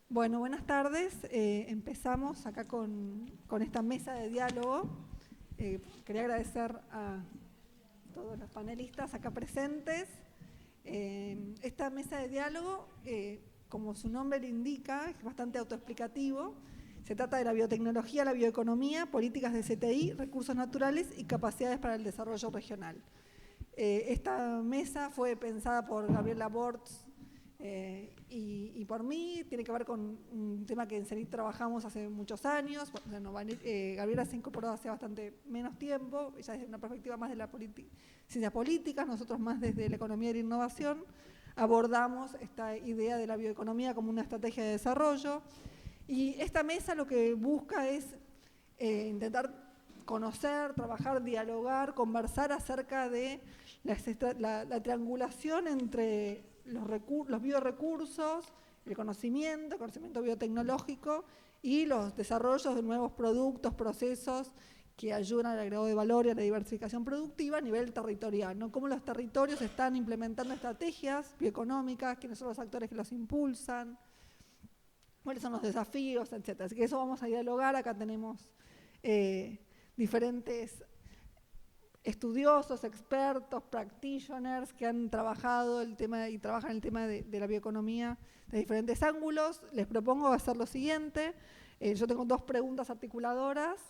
Bueno, buenas tardes. Empezamos acá con esta mesa de diálogo. Quería agradecer a todos los panelistas acá presentes. Esta mesa de diálogo, como su nombre lo indica, es bastante autoexplicativo. Se trata de la biotecnología, la bioeconomía, políticas de CTI, recursos naturales y capacidades para el desarrollo regional. Esta mesa fue pensada por Gabriela Bortz y por mí. Tiene que ver con un tema que en CENIT trabajamos hace muchos años. Bueno, Gabriela se incorporó hace bastante menos tiempo, ella desde una perspectiva más de la ciencias políticas, nosotros más desde la economía y la innovación. Abordamos esta idea de la bioeconomía como una estrategia de desarrollo. Y esta mesa lo que busca es intentar conocer, trabajar, dialogar, conversar acerca de la triangulación entre los biorecursos, el conocimiento biotecnológico y los desarrollos de nuevos productos, procesos que ayudan al agregado de valor y a la diversificación productiva a nivel territorial, ¿no? Cómo los territorios están implementando estrategias bioeconómicas, quiénes son los actores que los impulsan, cuáles son los desafíos, etc. Así que eso vamos a dialogar. Acá tenemos diferentes estudiosos, expertos, practitioners que han trabajado el tema y trabajan el tema de la bioeconomía de diferentes ángulos. Les propongo hacer lo siguiente. Yo tengo dos preguntas articuladoras.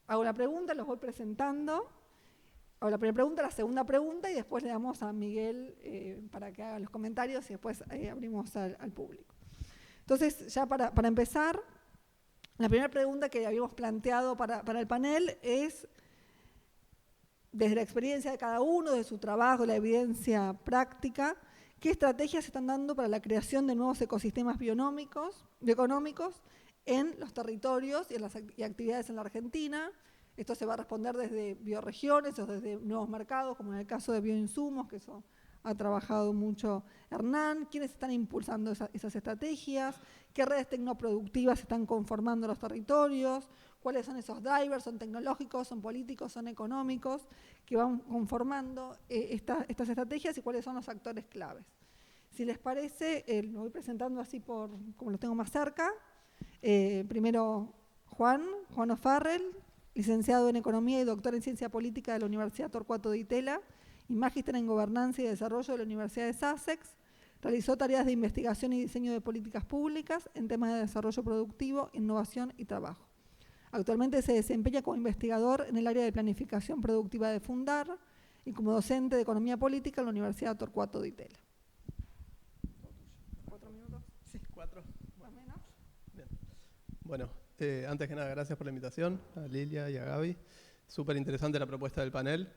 Hago la pregunta, los voy presentando. Hago la primera pregunta, la segunda pregunta y después le damos a Miguel para que haga los comentarios y después abrimos al público. Entonces, ya para empezar, la primera pregunta que habíamos planteado para el panel es, desde la experiencia de cada uno, de su trabajo, la evidencia práctica, ¿qué estrategias se están dando para la creación de nuevos ecosistemas bioeconómicos en los territorios y actividades en la Argentina? Esto se va a responder desde bioregiones o desde nuevos mercados, como en el caso de bioinsumos, que eso ha trabajado mucho Hernán. ¿Quiénes están impulsando esas estrategias? ¿Qué redes tecnoproductivas están conformando los territorios? ¿Cuáles son esos drivers? ¿Son tecnológicos, son políticos, son económicos que van conformando estas estrategias y cuáles son los actores claves? Si les parece, lo voy presentando así como lo tengo más cerca. Primero Juan O'Farrell, licenciado en Economía y doctor en Ciencia Política de la Universidad Torcuato Di Tella y magíster en Gobernanza y Desarrollo de la Universidad de Sussex. Realizó tareas de investigación y diseño de políticas públicas en temas de desarrollo productivo, innovación y trabajo. Actualmente se desempeña como investigador en el área de planificación productiva de Fundar y como docente de Economía Política en la Universidad Torcuato Di Tella. 4 minutos. Sí, 4. ¿Más o menos? Bien. Bueno, antes que nada, gracias por la invitación a Lilia y a Gaby. Súper interesante la propuesta del panel.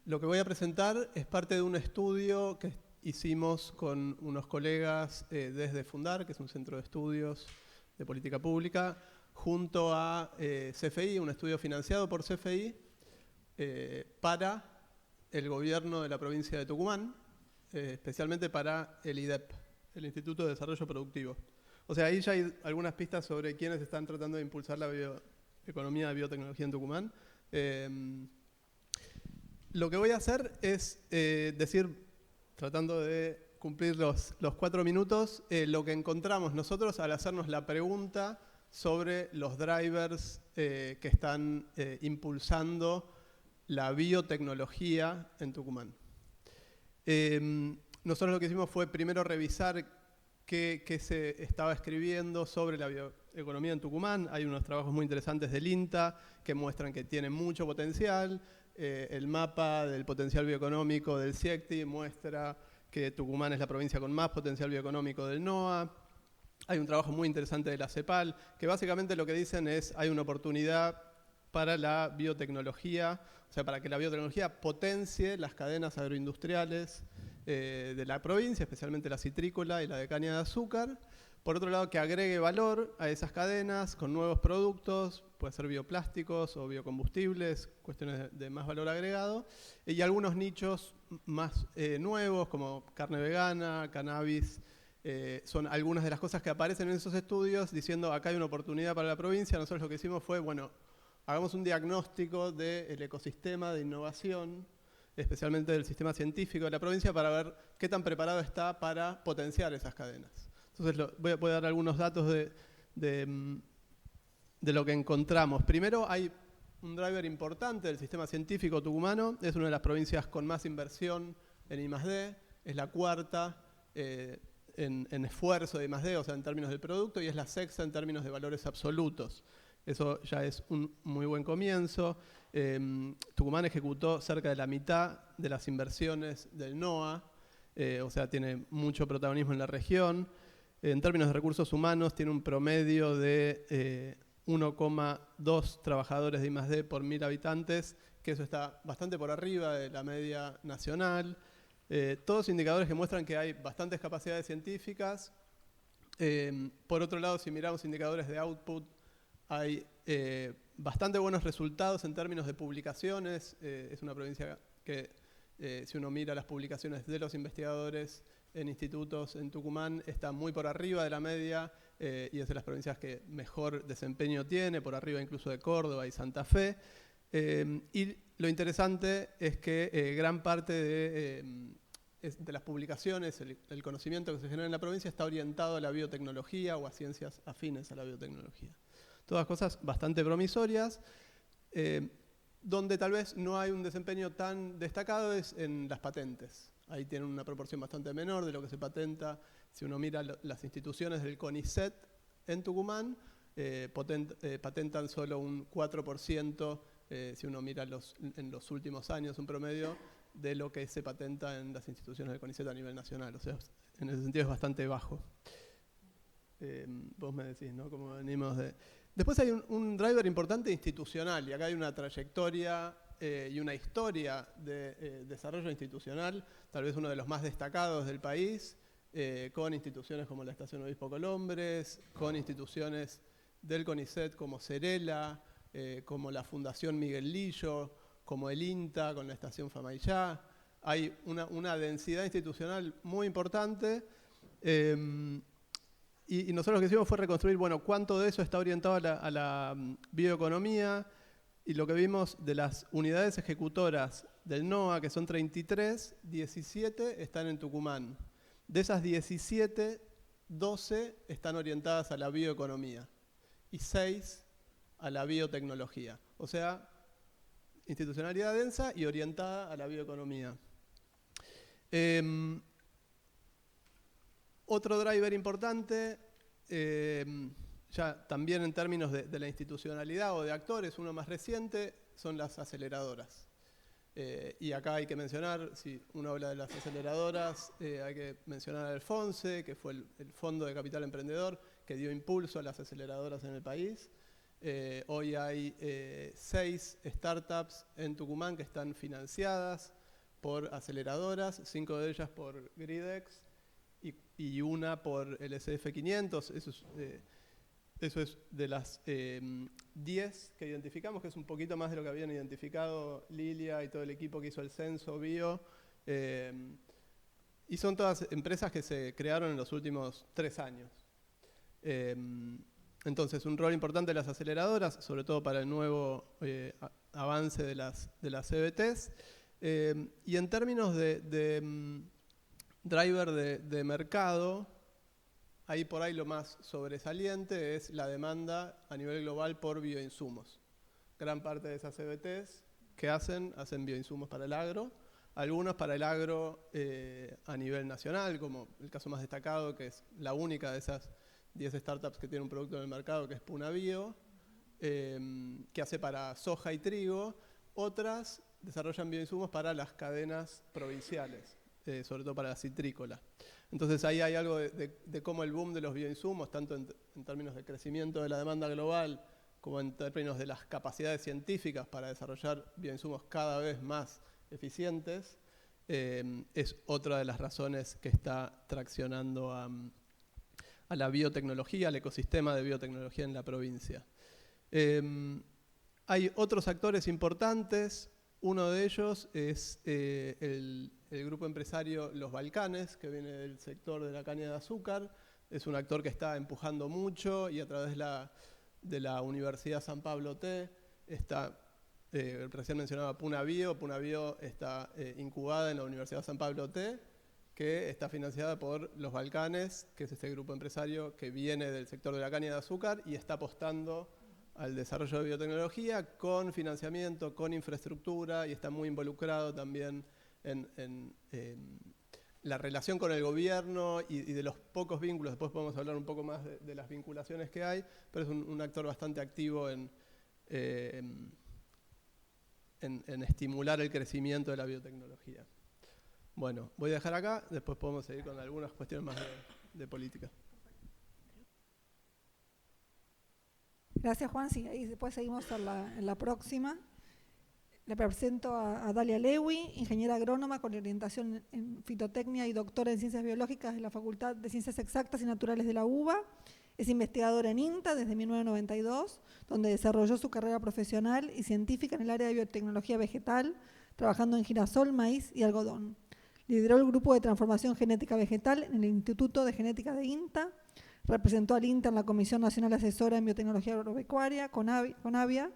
Lo que voy a presentar es parte de un estudio que hicimos con unos colegas desde Fundar, que es un centro de estudios de política pública, junto a CFI, un estudio financiado por CFI para el gobierno de la provincia de Tucumán, especialmente para el IDEP, el Instituto de Desarrollo Productivo. O sea, ahí ya hay algunas pistas sobre quiénes están tratando de impulsar la bioeconomía de biotecnología en Tucumán. Lo que voy a hacer es decir, tratando de cumplir los 4 minutos, lo que encontramos nosotros al hacernos la pregunta sobre los drivers que están impulsando la biotecnología en Tucumán. Nosotros lo que hicimos fue primero revisar qué se estaba escribiendo sobre la bioeconomía en Tucumán. Hay unos trabajos muy interesantes del INTA que muestran que tiene mucho potencial. El mapa del potencial bioeconómico del CIECTI muestra que Tucumán es la provincia con más potencial bioeconómico del NOA. Hay un trabajo muy interesante de la CEPAL, que básicamente lo que dicen es hay una oportunidad para la biotecnología, o sea, para que la biotecnología potencie las cadenas agroindustriales de la provincia, especialmente la citrícola y la de caña de azúcar. Por otro lado, que agregue valor a esas cadenas con nuevos productos, puede ser bioplásticos o biocombustibles, cuestiones de más valor agregado, y algunos nichos más nuevos, como carne vegana, cannabis. Son algunas de las cosas que aparecen en esos estudios diciendo acá hay una oportunidad para la provincia. Nosotros lo que hicimos fue, bueno, hagamos un diagnóstico del ecosistema de innovación especialmente del sistema científico de la provincia, para ver qué tan preparado está para potenciar esas cadenas. Entonces voy a dar algunos datos de lo que encontramos. Primero, hay un driver importante del sistema científico tucumano. Es una de las provincias con más inversión en I+D. Es la cuarta en esfuerzo de I+D, o sea, en términos del producto, y es la sexta en términos de valores absolutos. Eso ya es un muy buen comienzo. Tucumán ejecutó cerca de la mitad de las inversiones del NOA, o sea, tiene mucho protagonismo en la región. En términos de recursos humanos, tiene un promedio de 1,2 trabajadores de I+D por 1.000 habitantes, que eso está bastante por arriba de la media nacional. Todos indicadores que muestran que hay bastantes capacidades científicas. Por otro lado, si miramos indicadores de output, hay bastante buenos resultados en términos de publicaciones. Es una provincia que, si uno mira las publicaciones de los investigadores en institutos en Tucumán, está muy por arriba de la media y es de las provincias que mejor desempeño tiene, por arriba incluso de Córdoba y Santa Fe. Y lo interesante es que gran parte de las publicaciones, el conocimiento que se genera en la provincia está orientado a la biotecnología o a ciencias afines a la biotecnología. Todas cosas bastante promisorias. Donde tal vez no hay un desempeño tan destacado es en las patentes. Ahí tienen una proporción bastante menor de lo que se patenta. Si uno mira las instituciones del CONICET en Tucumán, patentan solo un 4%, si uno mira en los últimos años, un promedio de lo que se patenta en las instituciones del CONICET a nivel nacional. O sea, en ese sentido es bastante bajo. Vos me decís, ¿no? Como venimos de... Después hay un driver importante institucional, y acá hay una trayectoria y una historia de desarrollo institucional, tal vez uno de los más destacados del país, con instituciones como la Estación Obispo Colombres, con instituciones del CONICET como Cerela, como la Fundación Miguel Lillo, como el INTA con la Estación Famaillá. Hay una densidad institucional muy importante. Y nosotros lo que hicimos fue reconstruir, bueno, cuánto de eso está orientado a la bioeconomía, y lo que vimos de las unidades ejecutoras del NOA, que son 33, 17 están en Tucumán. De esas 17, 12 están orientadas a la bioeconomía y 6 a la biotecnología. O sea, institucionalidad densa y orientada a la bioeconomía. Otro driver importante, ya también en términos de la institucionalidad o de actores, uno más reciente, son las aceleradoras. Y acá hay que mencionar, si uno habla de las aceleradoras, hay que mencionar a Alfonse, que fue el Fondo de Capital Emprendedor, que dio impulso a las aceleradoras en el país. Hoy hay 6 startups en Tucumán que están financiadas por aceleradoras, 5 de ellas por Gridex, y una por el SF500. Eso es de las 10 que identificamos, que es un poquito más de lo que habían identificado Lilia y todo el equipo que hizo el censo bio. Y son todas empresas que se crearon en los últimos 3 años. Entonces, un rol importante de las aceleradoras, sobre todo para el nuevo avance de las CBTs. Y en términos de driver de mercado, ahí por ahí lo más sobresaliente es la demanda a nivel global por bioinsumos. Gran parte de esas CBTs que hacen bioinsumos para el agro, algunos para el agro a nivel nacional, como el caso más destacado, que es la única de esas 10 startups que tiene un producto en el mercado, que es Puna Bio, que hace para soja y trigo. Otras desarrollan bioinsumos para las cadenas provinciales, sobre todo para la citrícola. Entonces ahí hay algo de cómo el boom de los bioinsumos, tanto en términos de crecimiento de la demanda global, como en términos de las capacidades científicas para desarrollar bioinsumos cada vez más eficientes, es otra de las razones que está traccionando a la biotecnología, al ecosistema de biotecnología en la provincia. Hay otros actores importantes. Uno de ellos es el grupo empresario Los Balcanes, que viene del sector de la caña de azúcar. Es un actor que está empujando mucho, y a través de la Universidad San Pablo T está recién mencionaba Puna Bio. Puna Bio está incubada en la Universidad San Pablo T, que está financiada por los Balcanes, que es este grupo empresario que viene del sector de la caña de azúcar y está apostando al desarrollo de biotecnología con financiamiento, con infraestructura, y está muy involucrado también en la relación con el gobierno y de los pocos vínculos. Después podemos hablar un poco más de las vinculaciones que hay, pero es un actor bastante activo en estimular el crecimiento de la biotecnología. Bueno, voy a dejar acá, después podemos seguir con algunas cuestiones más de política. Gracias, Juan. Sí, ahí después seguimos en la próxima. Le presento a Dalia Lewy, ingeniera agrónoma con orientación en fitotecnia y doctora en ciencias biológicas de la Facultad de Ciencias Exactas y Naturales de la UBA. Es investigadora en INTA desde 1992, donde desarrolló su carrera profesional y científica en el área de biotecnología vegetal, trabajando en girasol, maíz y algodón. Lideró el grupo de transformación genética vegetal en el Instituto de Genética de INTA, representó al INTA en la Comisión Nacional Asesora en Biotecnología Agropecuaria, CONAVIA,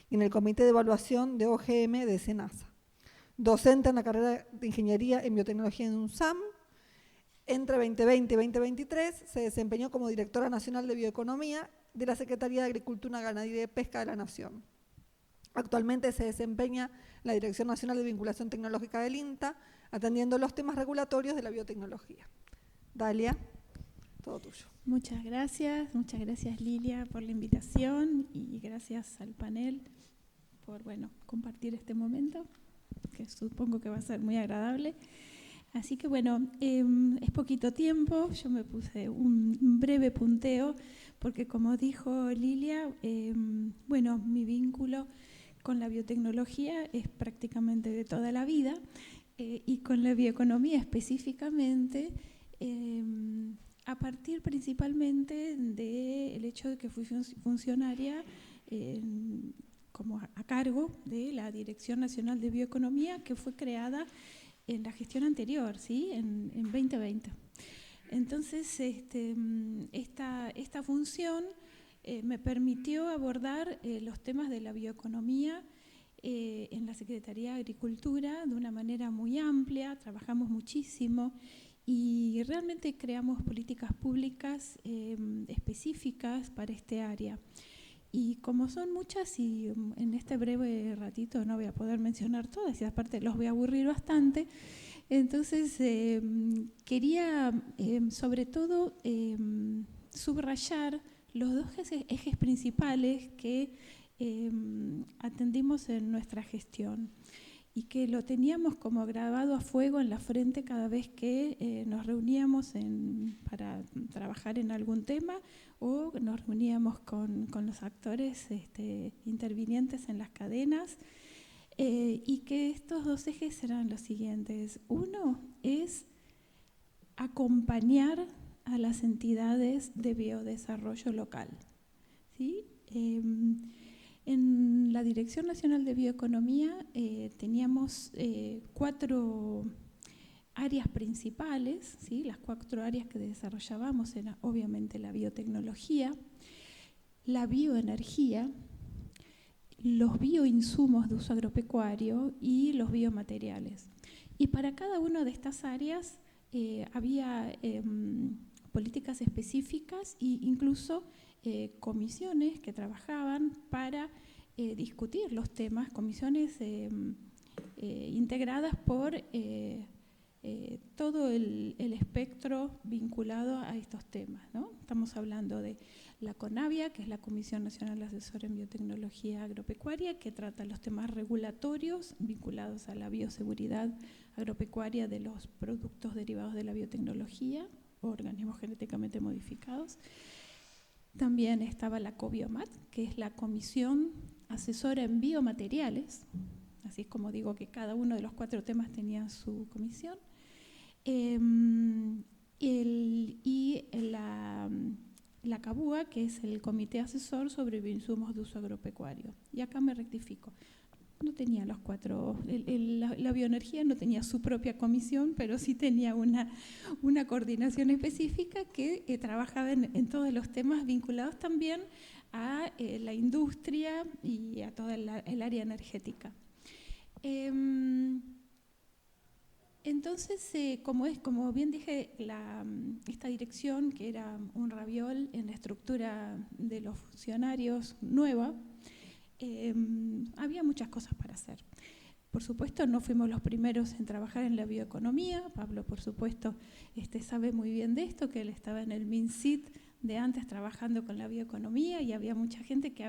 y en el Comité de Evaluación de OGM de SENASA. Docente en la carrera de Ingeniería en Biotecnología en UNSAM. Entre 2020 y 2023 se desempeñó como Directora Nacional de Bioeconomía de la Secretaría de Agricultura, Ganadería y Pesca de la Nación. Actualmente se desempeña en la Dirección Nacional de Vinculación Tecnológica del INTA, atendiendo los temas regulatorios de la biotecnología. Dalia, todo tuyo. Muchas gracias Lilia por la invitación y gracias al panel por compartir este momento, que supongo que va a ser muy agradable. Así que es poquito tiempo, yo me puse un breve punteo, porque como dijo Lilia, mi vínculo con la biotecnología es prácticamente de toda la vida, y con la bioeconomía específicamente, a partir principalmente del hecho de que fui funcionaria como a cargo de la Dirección Nacional de Bioeconomía, que fue creada en la gestión anterior, ¿sí? en 2020. Entonces, esta función me permitió abordar los temas de la bioeconomía en la Secretaría de Agricultura de una manera muy amplia. Trabajamos muchísimo y realmente creamos políticas públicas específicas para este área. Y como son muchas, y en este breve ratito no voy a poder mencionar todas, y aparte los voy a aburrir bastante, entonces quería sobre todo subrayar los dos ejes principales que atendimos en nuestra gestión y que lo teníamos como grabado a fuego en la frente cada vez que nos reuníamos para trabajar en algún tema o nos reuníamos con los actores intervinientes en las cadenas, y que estos dos ejes eran los siguientes. Uno es acompañar a las entidades de biodesarrollo local, ¿sí? En la Dirección Nacional de Bioeconomía teníamos 4 áreas principales, ¿sí? Las 4 áreas que desarrollábamos eran obviamente la biotecnología, la bioenergía, los bioinsumos de uso agropecuario y los biomateriales. Y para cada una de estas áreas había políticas específicas e incluso comisiones que trabajaban para discutir los temas, comisiones integradas por todo el espectro vinculado a estos temas, ¿no? Estamos hablando de la CONAVIA, que es la Comisión Nacional Asesora en Biotecnología Agropecuaria, que trata los temas regulatorios vinculados a la bioseguridad agropecuaria de los productos derivados de la biotecnología, organismos genéticamente modificados. También estaba la COBIOMAT, que es la Comisión Asesora en Biomateriales, así es como digo que cada uno de los 4 temas tenía su comisión, y la CABUA, que es el Comité Asesor sobre Bioinsumos de Uso Agropecuario. Y acá me rectifico, no tenía los 4, la bioenergía no tenía su propia comisión, pero sí tenía una coordinación específica que trabajaba en todos los temas vinculados también a la industria y a toda el área energética. Entonces, como bien dije, esta dirección, que era un raviol en la estructura de los funcionarios nueva, había muchas cosas para hacer. Por supuesto, no fuimos los primeros en trabajar en la bioeconomía. Pablo, por supuesto, sabe muy bien de esto, que él estaba en el MinSit de antes trabajando con la bioeconomía, y había mucha gente que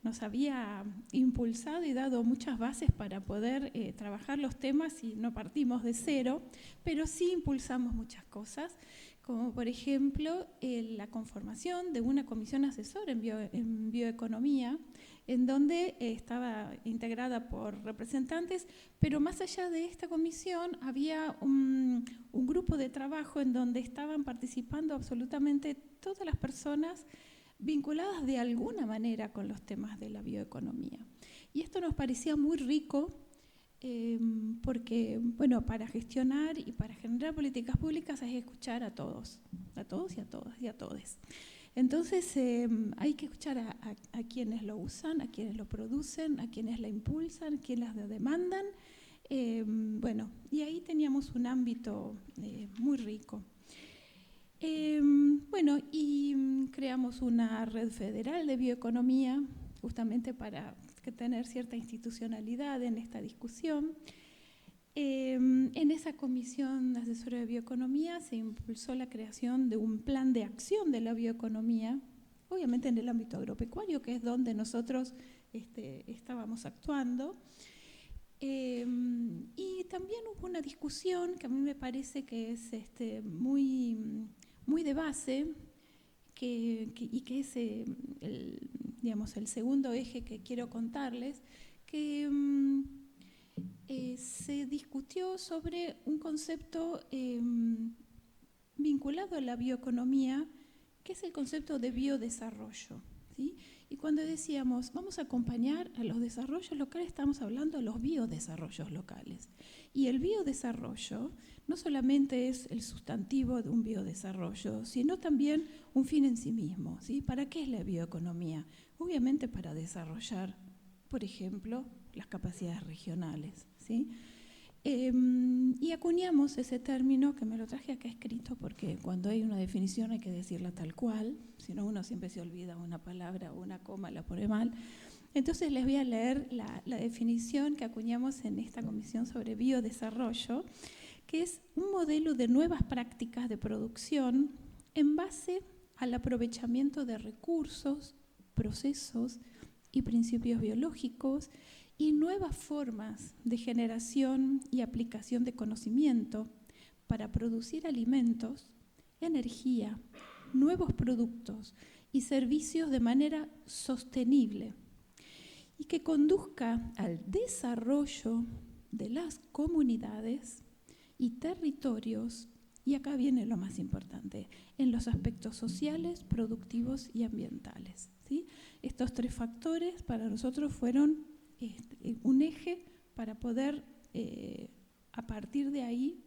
nos había impulsado y dado muchas bases para poder trabajar los temas, y no partimos de cero, pero sí impulsamos muchas cosas, como por ejemplo la conformación de una comisión asesora en bioeconomía, en donde estaba integrada por representantes, pero más allá de esta comisión había un grupo de trabajo en donde estaban participando absolutamente todas las personas vinculadas de alguna manera con los temas de la bioeconomía. Y esto nos parecía muy rico, porque, bueno, para gestionar y para generar políticas públicas hay que escuchar a todos y a todas y a todes. Entonces hay que escuchar a quienes lo usan, a quienes lo producen, a quienes la impulsan, a quienes la demandan. Bueno, y ahí teníamos un ámbito muy rico. Bueno, y creamos una red federal de bioeconomía, justamente para tener cierta institucionalidad en esta discusión. En esa comisión asesora de bioeconomía se impulsó la creación de un plan de acción de la bioeconomía, obviamente en el ámbito agropecuario, que es donde nosotros estábamos actuando. Y también hubo una discusión que a mí me parece que es muy de base, y que es el segundo eje que quiero contarles, que se discutió sobre un concepto vinculado a la bioeconomía, que es el concepto de biodesarrollo, ¿sí? Y cuando decíamos vamos a acompañar a los desarrollos locales, estamos hablando de los biodesarrollos locales. Y el biodesarrollo no solamente es el sustantivo de un biodesarrollo, sino también un fin en sí mismo, ¿sí? ¿Para qué es la bioeconomía? Obviamente para desarrollar, por ejemplo, las capacidades regionales, ¿sí? Y acuñamos ese término, que me lo traje acá escrito, porque cuando hay una definición hay que decirla tal cual, si no uno siempre se olvida una palabra o una coma, la pone mal. Entonces les voy a leer la definición que acuñamos en esta comisión sobre biodesarrollo, que es un modelo de nuevas prácticas de producción en base al aprovechamiento de recursos, procesos y principios biológicos, y nuevas formas de generación y aplicación de conocimiento para producir alimentos, energía, nuevos productos y servicios de manera sostenible, y que conduzca al desarrollo de las comunidades y territorios, y acá viene lo más importante, en los aspectos sociales, productivos y ambientales, ¿sí? Estos tres factores para nosotros fueron un eje para poder, a partir de ahí,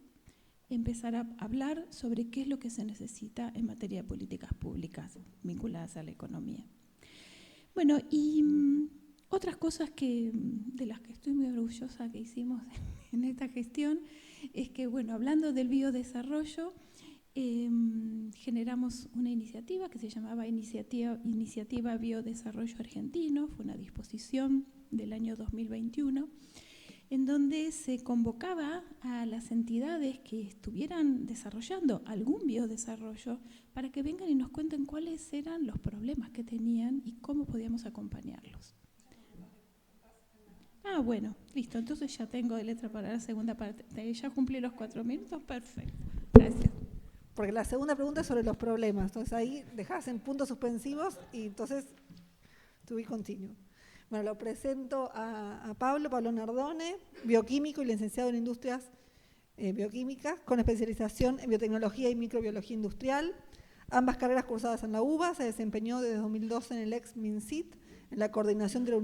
empezar a hablar sobre qué es lo que se necesita en materia de políticas públicas vinculadas a la economía. Bueno, y otras cosas de las que estoy muy orgullosa que hicimos en esta gestión es que, bueno, hablando del biodesarrollo, generamos una iniciativa que se llamaba Iniciativa Biodesarrollo Argentino. Fue una disposición del año 2021, en donde se convocaba a las entidades que estuvieran desarrollando algún biodesarrollo para que vengan y nos cuenten cuáles eran los problemas que tenían y cómo podíamos acompañarlos. Ah, bueno, listo, entonces ya tengo de letra para la segunda parte. Ya cumplí los 4 minutos, perfecto. Gracias. Porque la segunda pregunta es sobre los problemas, entonces ahí dejás en puntos suspensivos y entonces to be continued. Bueno, lo presento a Pablo Nardone, bioquímico y licenciado en Industrias Bioquímicas, con especialización en biotecnología y microbiología industrial. Ambas carreras cursadas en la UBA. Se desempeñó desde 2012 en el ex MinSit, en la coordinación de la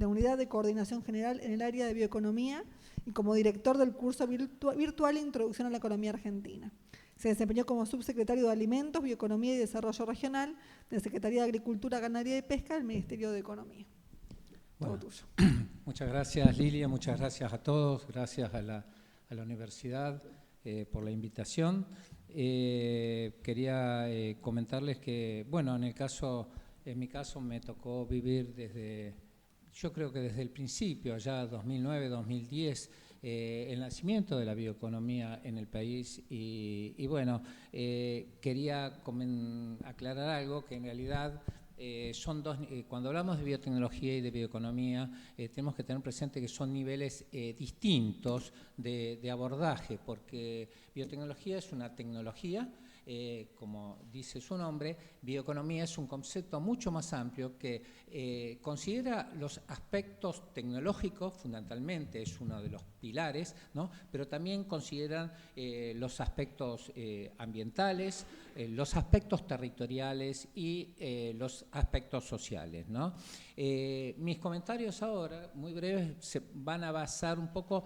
unidad de coordinación general en el área de bioeconomía y como director del curso virtual Introducción a la Economía Argentina. Se desempeñó como subsecretario de Alimentos, Bioeconomía y Desarrollo Regional de la Secretaría de Agricultura, Ganadería y Pesca del Ministerio de Economía. Bueno, Todo tuyo. muchas gracias, Lilia, muchas gracias a todos, gracias a la universidad por la invitación. Quería comentarles que, bueno, en mi caso me tocó vivir yo creo que desde el principio, allá 2009, 2010, el nacimiento de la bioeconomía en el país y bueno, quería aclarar algo que en realidad son dos, cuando hablamos de biotecnología y de bioeconomía, tenemos que tener presente que son niveles distintos de abordaje, porque biotecnología es una tecnología, como dice su nombre. Bioeconomía es un concepto mucho más amplio que considera los aspectos tecnológicos, fundamentalmente es uno de los pilares, ¿no? Pero también consideran los aspectos ambientales, los aspectos territoriales y los aspectos sociales, ¿no? Mis comentarios ahora, muy breves, se van a basar un poco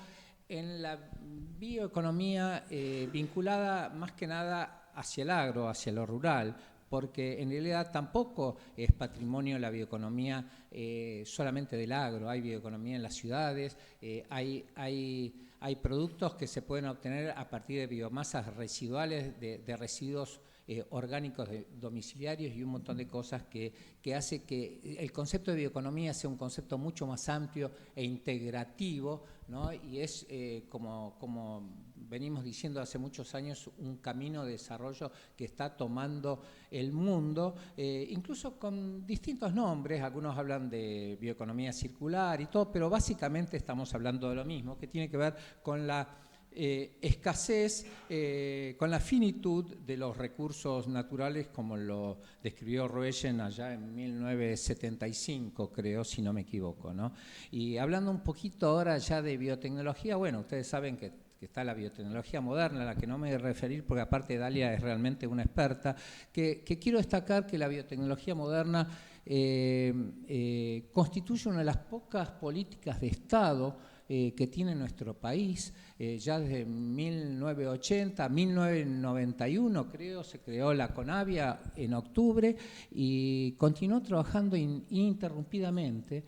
en la bioeconomía vinculada más que nada hacia el agro, hacia lo rural, porque en realidad tampoco es patrimonio la bioeconomía solamente del agro. Hay bioeconomía en las ciudades, hay productos que se pueden obtener a partir de biomasas residuales, de residuos orgánicos domiciliarios y un montón de cosas que hace que el concepto de bioeconomía sea un concepto mucho más amplio e integrativo, ¿no? Y es, como venimos diciendo hace muchos años, un camino de desarrollo que está tomando el mundo, incluso con distintos nombres. Algunos hablan de bioeconomía circular y todo, pero básicamente estamos hablando de lo mismo, que tiene que ver con la escasez, con la finitud de los recursos naturales, como lo describió Roegen allá en 1975, creo, si no me equivoco, ¿no? Y hablando un poquito ahora ya de biotecnología, bueno, ustedes saben que está la biotecnología moderna, a la que no me voy a referir porque aparte Dalia es realmente una experta, que quiero destacar que la biotecnología moderna constituye una de las pocas políticas de Estado que tiene nuestro país. Ya desde 1980, 1991 creo, se creó la CONABIA en octubre y continuó trabajando ininterrumpidamente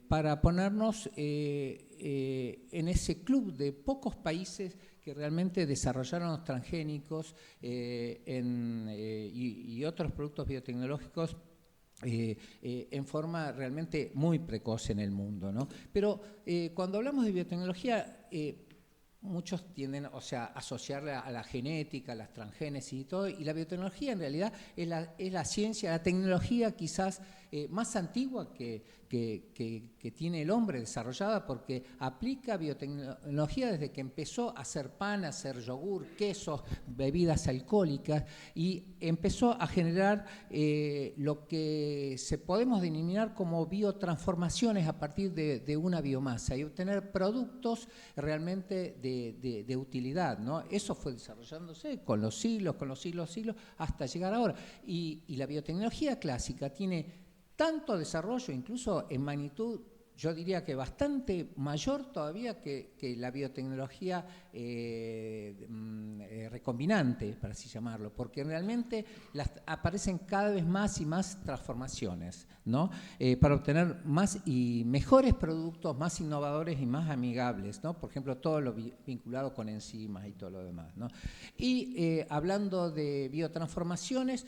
para ponernos en ese club de pocos países que realmente desarrollaron los transgénicos y otros productos biotecnológicos en forma realmente muy precoz en el mundo, ¿no? Pero cuando hablamos de biotecnología, muchos tienden, a asociarla a la genética, a las transgénesis y todo, y la biotecnología en realidad es la ciencia, la tecnología quizás más antigua que tiene el hombre desarrollada, porque aplica biotecnología desde que empezó a hacer pan, a hacer yogur, quesos, bebidas alcohólicas, y empezó a generar lo que podemos denominar como biotransformaciones a partir de una biomasa y obtener productos realmente de utilidad, ¿no? Eso fue desarrollándose con los siglos, hasta llegar ahora. Y la biotecnología clásica tiene tanto desarrollo, incluso en magnitud, yo diría que bastante mayor todavía que la biotecnología recombinante, para así llamarlo, porque realmente aparecen cada vez más y más transformaciones, ¿no? Para obtener más y mejores productos, más innovadores y más amigables, ¿no? Por ejemplo, todo lo vinculado con enzimas y todo lo demás, ¿no? Y hablando de biotransformaciones,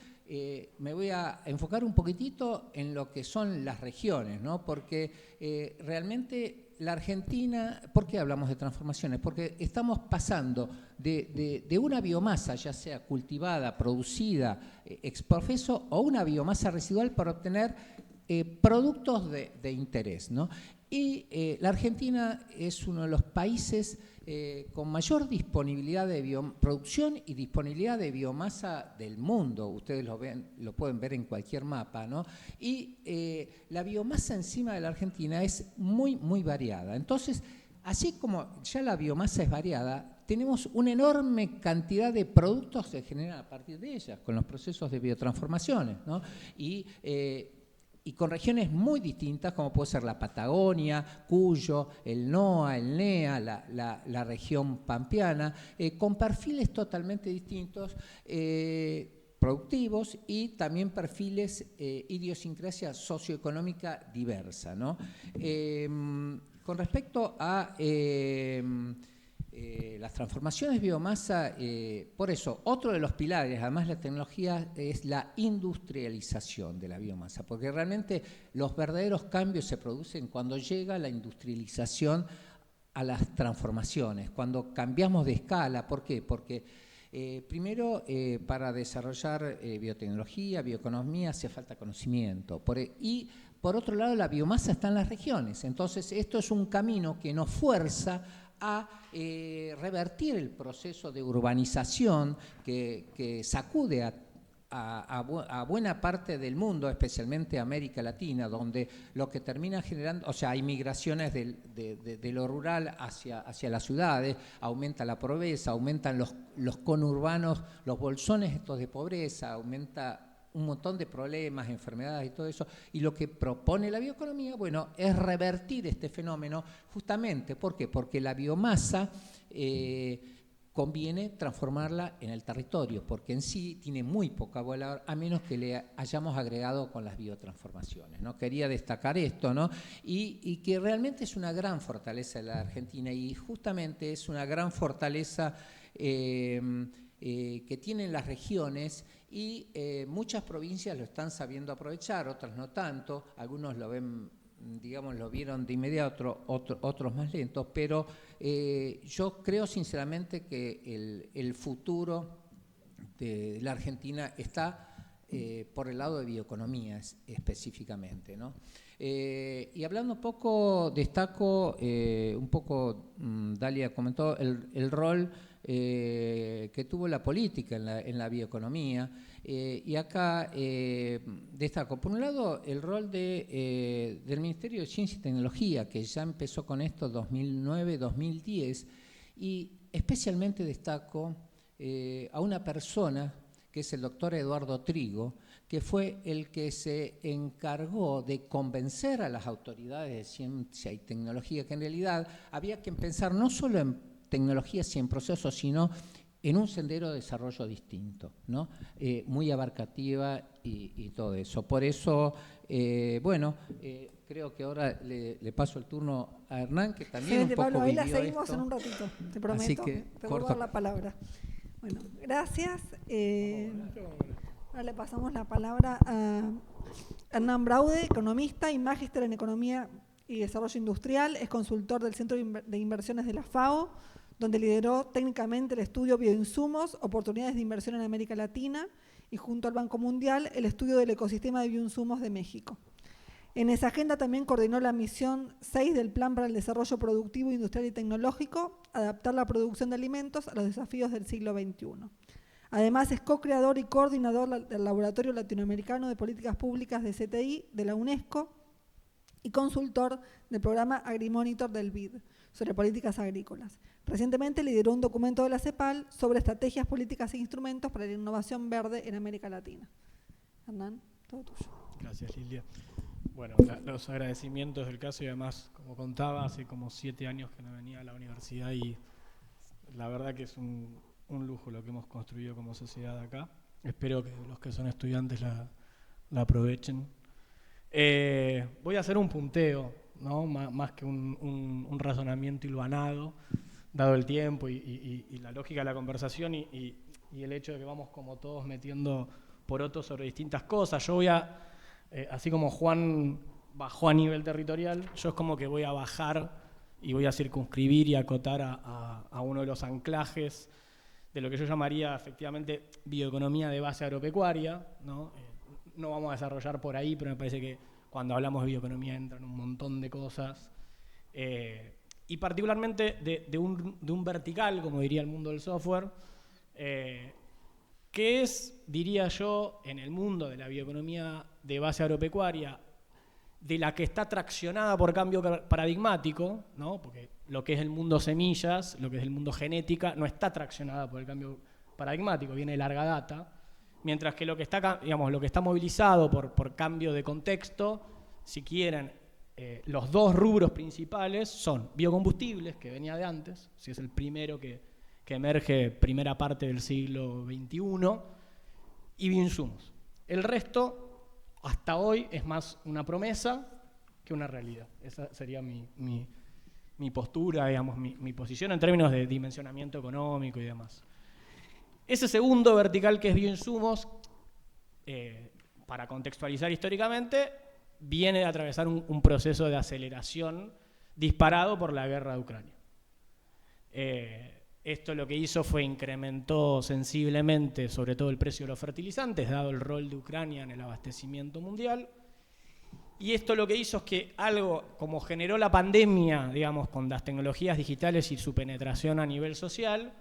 me voy a enfocar un poquitito en lo que son las regiones, ¿no? Porque realmente la Argentina, ¿por qué hablamos de transformaciones? Porque estamos pasando de una biomasa, ya sea cultivada, producida, ex profeso, o una biomasa residual para obtener productos de interés, ¿no? Y la Argentina es uno de los países con mayor disponibilidad de producción y disponibilidad de biomasa del mundo. Ustedes lo pueden ver en cualquier mapa, ¿no? Y la biomasa encima de la Argentina es muy, muy variada. Entonces, así como ya la biomasa es variada, tenemos una enorme cantidad de productos que se generan a partir de ella, con los procesos de biotransformaciones, ¿no? Y y con regiones muy distintas, como puede ser la Patagonia, Cuyo, el NOA, el NEA, la región pampeana, con perfiles totalmente distintos, productivos y también perfiles, idiosincrasia socioeconómica diversa, ¿no? Con respecto a las transformaciones de biomasa, por eso, otro de los pilares, además de la tecnología, es la industrialización de la biomasa, porque realmente los verdaderos cambios se producen cuando llega la industrialización a las transformaciones, cuando cambiamos de escala. ¿Por qué? Porque primero, para desarrollar biotecnología, bioeconomía, hace falta conocimiento. Y por otro lado, la biomasa está en las regiones. Entonces, esto es un camino que nos fuerza a revertir el proceso de urbanización que sacude a buena parte del mundo, especialmente América Latina, donde lo que termina generando, o sea, hay migraciones de lo rural hacia las ciudades, aumenta la pobreza, aumentan los conurbanos, los bolsones estos de pobreza, aumenta un montón de problemas, enfermedades y todo eso, y lo que propone la bioeconomía, bueno, es revertir este fenómeno justamente, ¿por qué? Porque la biomasa conviene transformarla en el territorio, porque en sí tiene muy poca valor, a menos que le hayamos agregado con las biotransformaciones, ¿no? Quería destacar esto, ¿no? Y que realmente es una gran fortaleza de la Argentina, y justamente es una gran fortaleza que tienen las regiones, y muchas provincias lo están sabiendo aprovechar, otras no tanto, algunos lo ven, digamos, lo vieron de inmediato, otros más lentos, pero yo creo sinceramente que el futuro de la Argentina está por el lado de bioeconomía específicamente, ¿no? Y hablando un poco, destaco un poco, Dalia comentó, el rol que tuvo la política en la bioeconomía, y acá destaco, por un lado, el rol del Ministerio de Ciencia y Tecnología, que ya empezó con esto 2009-2010, y especialmente destaco a una persona, que es el doctor Eduardo Trigo, que fue el que se encargó de convencer a las autoridades de ciencia y tecnología que en realidad había que pensar no solo en tecnologías y en procesos, sino en un sendero de desarrollo distinto, ¿no? Muy abarcativa y todo eso. Por eso, creo que ahora le paso el turno a Hernán, que también un poco Pablo, ahí la vivió seguimos esto. en un ratito, te prometo. Así que te vuelvo a dar la palabra. Bueno, gracias. Ahora le pasamos la palabra a Hernán Braude, economista y magíster en Economía y Desarrollo Industrial. Es consultor del Centro de Inversiones de la FAO, donde lideró técnicamente el estudio Bioinsumos, oportunidades de inversión en América Latina, y junto al Banco Mundial, el estudio del ecosistema de bioinsumos de México. En esa agenda también coordinó la misión 6 del Plan para el Desarrollo Productivo, Industrial y Tecnológico, adaptar la producción de alimentos a los desafíos del siglo XXI. Además, es co-creador y coordinador del Laboratorio Latinoamericano de Políticas Públicas de CTI de la UNESCO y consultor del programa AgriMonitor del BID sobre políticas agrícolas. Recientemente lideró un documento de la CEPAL sobre estrategias, políticas e instrumentos para la innovación verde en América Latina. Hernán, todo tuyo. Gracias, Lilia. Bueno, los agradecimientos del caso, y además, como contaba, hace como 7 años que no venía a la universidad, y la verdad que es un lujo lo que hemos construido como sociedad acá. Espero que los que son estudiantes la aprovechen. Voy a hacer un punteo, ¿no? Más que un razonamiento hilvanado, dado el tiempo y la lógica de la conversación y el hecho de que vamos como todos metiendo porotos sobre distintas cosas. Yo voy a, así como Juan bajó a nivel territorial, yo es como que voy a bajar y voy a circunscribir y acotar a uno de los anclajes de lo que yo llamaría efectivamente bioeconomía de base agropecuaria, ¿no? No vamos a desarrollar por ahí, pero me parece que cuando hablamos de bioeconomía entran un montón de cosas, y particularmente de un vertical, como diría el mundo del software, que es, diría yo, en el mundo de la bioeconomía de base agropecuaria, de la que está traccionada por cambio paradigmático, ¿no? Porque lo que es el mundo semillas, lo que es el mundo genética, no está traccionada por el cambio paradigmático, viene de larga data. Mientras que lo que está movilizado por cambio de contexto, si quieren, los dos rubros principales son biocombustibles, que venía de antes, si es el primero que emerge primera parte del siglo XXI, y bioinsumos. El resto, hasta hoy, es más una promesa que una realidad. Esa sería mi postura, digamos, mi posición en términos de dimensionamiento económico y demás. Ese segundo vertical que es bioinsumos, para contextualizar históricamente, viene de atravesar un proceso de aceleración disparado por la guerra de Ucrania. Esto lo que hizo fue incrementó sensiblemente sobre todo el precio de los fertilizantes, dado el rol de Ucrania en el abastecimiento mundial. Y esto lo que hizo es que algo como generó la pandemia, digamos, con las tecnologías digitales y su penetración a nivel social,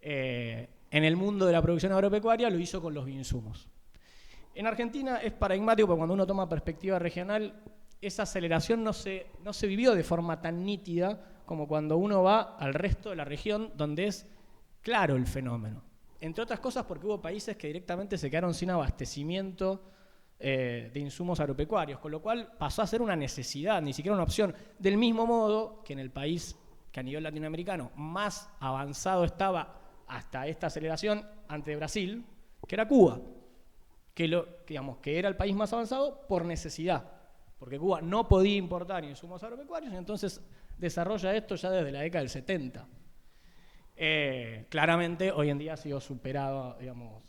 en el mundo de la producción agropecuaria lo hizo con los bioinsumos. En Argentina es paradigmático porque cuando uno toma perspectiva regional, esa aceleración no se vivió de forma tan nítida como cuando uno va al resto de la región donde es claro el fenómeno. Entre otras cosas porque hubo países que directamente se quedaron sin abastecimiento de insumos agropecuarios, con lo cual pasó a ser una necesidad, ni siquiera una opción. Del mismo modo que en el país que a nivel latinoamericano más avanzado estaba hasta esta aceleración ante Brasil, que era Cuba, que era el país más avanzado por necesidad, porque Cuba no podía importar insumos agropecuarios y entonces desarrolla esto ya desde la década del 70. Claramente hoy en día ha sido superado, digamos,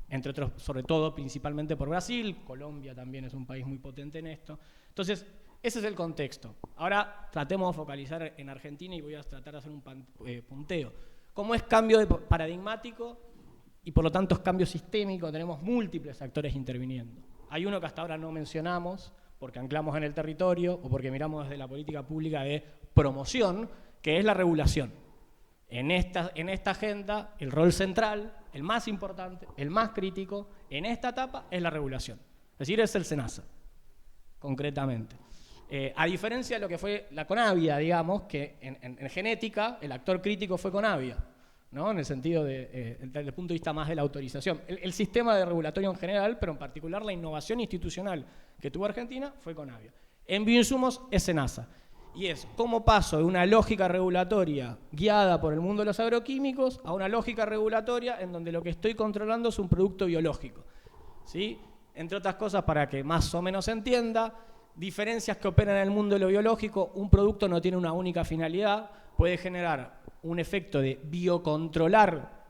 entre otros, sobre todo, principalmente por Brasil. Colombia también es un país muy potente en esto. Entonces, ese es el contexto. Ahora tratemos de focalizar en Argentina y voy a tratar de hacer un punteo. Como es cambio paradigmático y por lo tanto es cambio sistémico, tenemos múltiples actores interviniendo. Hay uno que hasta ahora no mencionamos, porque anclamos en el territorio o porque miramos desde la política pública de promoción, que es la regulación. En esta agenda, el rol central, el más importante, el más crítico, en esta etapa es la regulación. Es decir, es el SENASA, concretamente. A diferencia de lo que fue la CONAVIA, digamos, que en genética el actor crítico fue CONAVIA, ¿no? En el sentido desde el punto de vista más de la autorización. El sistema de regulatorio en general, pero en particular la innovación institucional que tuvo Argentina fue CONAVIA. En bioinsumos es SENASA. Y es cómo paso de una lógica regulatoria guiada por el mundo de los agroquímicos a una lógica regulatoria en donde lo que estoy controlando es un producto biológico, ¿sí? Entre otras cosas, para que más o menos se entienda, diferencias que operan en el mundo de lo biológico, un producto no tiene una única finalidad, puede generar un efecto de biocontrolar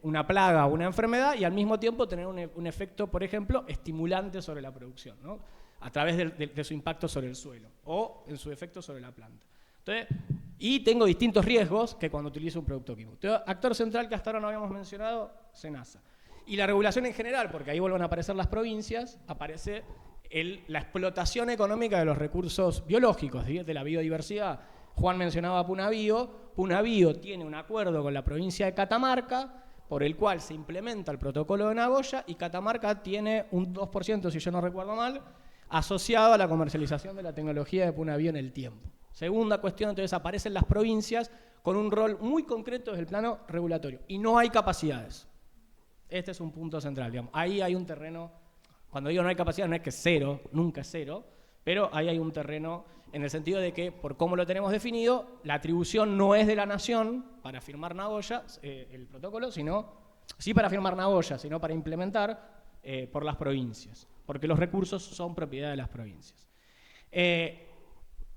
una plaga o una enfermedad y al mismo tiempo tener un efecto, por ejemplo, estimulante sobre la producción, ¿no? A través de su impacto sobre el suelo o en su efecto sobre la planta. Entonces, y tengo distintos riesgos que cuando utilizo un producto químico. Entonces, actor central que hasta ahora no habíamos mencionado, SENASA. Y la regulación en general, porque ahí vuelven a aparecer las provincias, aparece la explotación económica de los recursos biológicos, de la biodiversidad. Juan mencionaba Punabio. Punabio tiene un acuerdo con la provincia de Catamarca, por el cual se implementa el protocolo de Nagoya, y Catamarca tiene un 2%, si yo no recuerdo mal, asociado a la comercialización de la tecnología de Punabio en el tiempo. Segunda cuestión, entonces aparecen las provincias con un rol muy concreto desde el plano regulatorio, y no hay capacidades. Este es un punto central, digamos. Ahí hay un terreno, cuando digo no hay capacidad, no es que es cero, nunca es cero, pero ahí hay un terreno en el sentido de que, por cómo lo tenemos definido, la atribución no es de la nación para firmar Nagoya, el protocolo, sino, sí para firmar Nagoya, sino para implementar por las provincias, porque los recursos son propiedad de las provincias.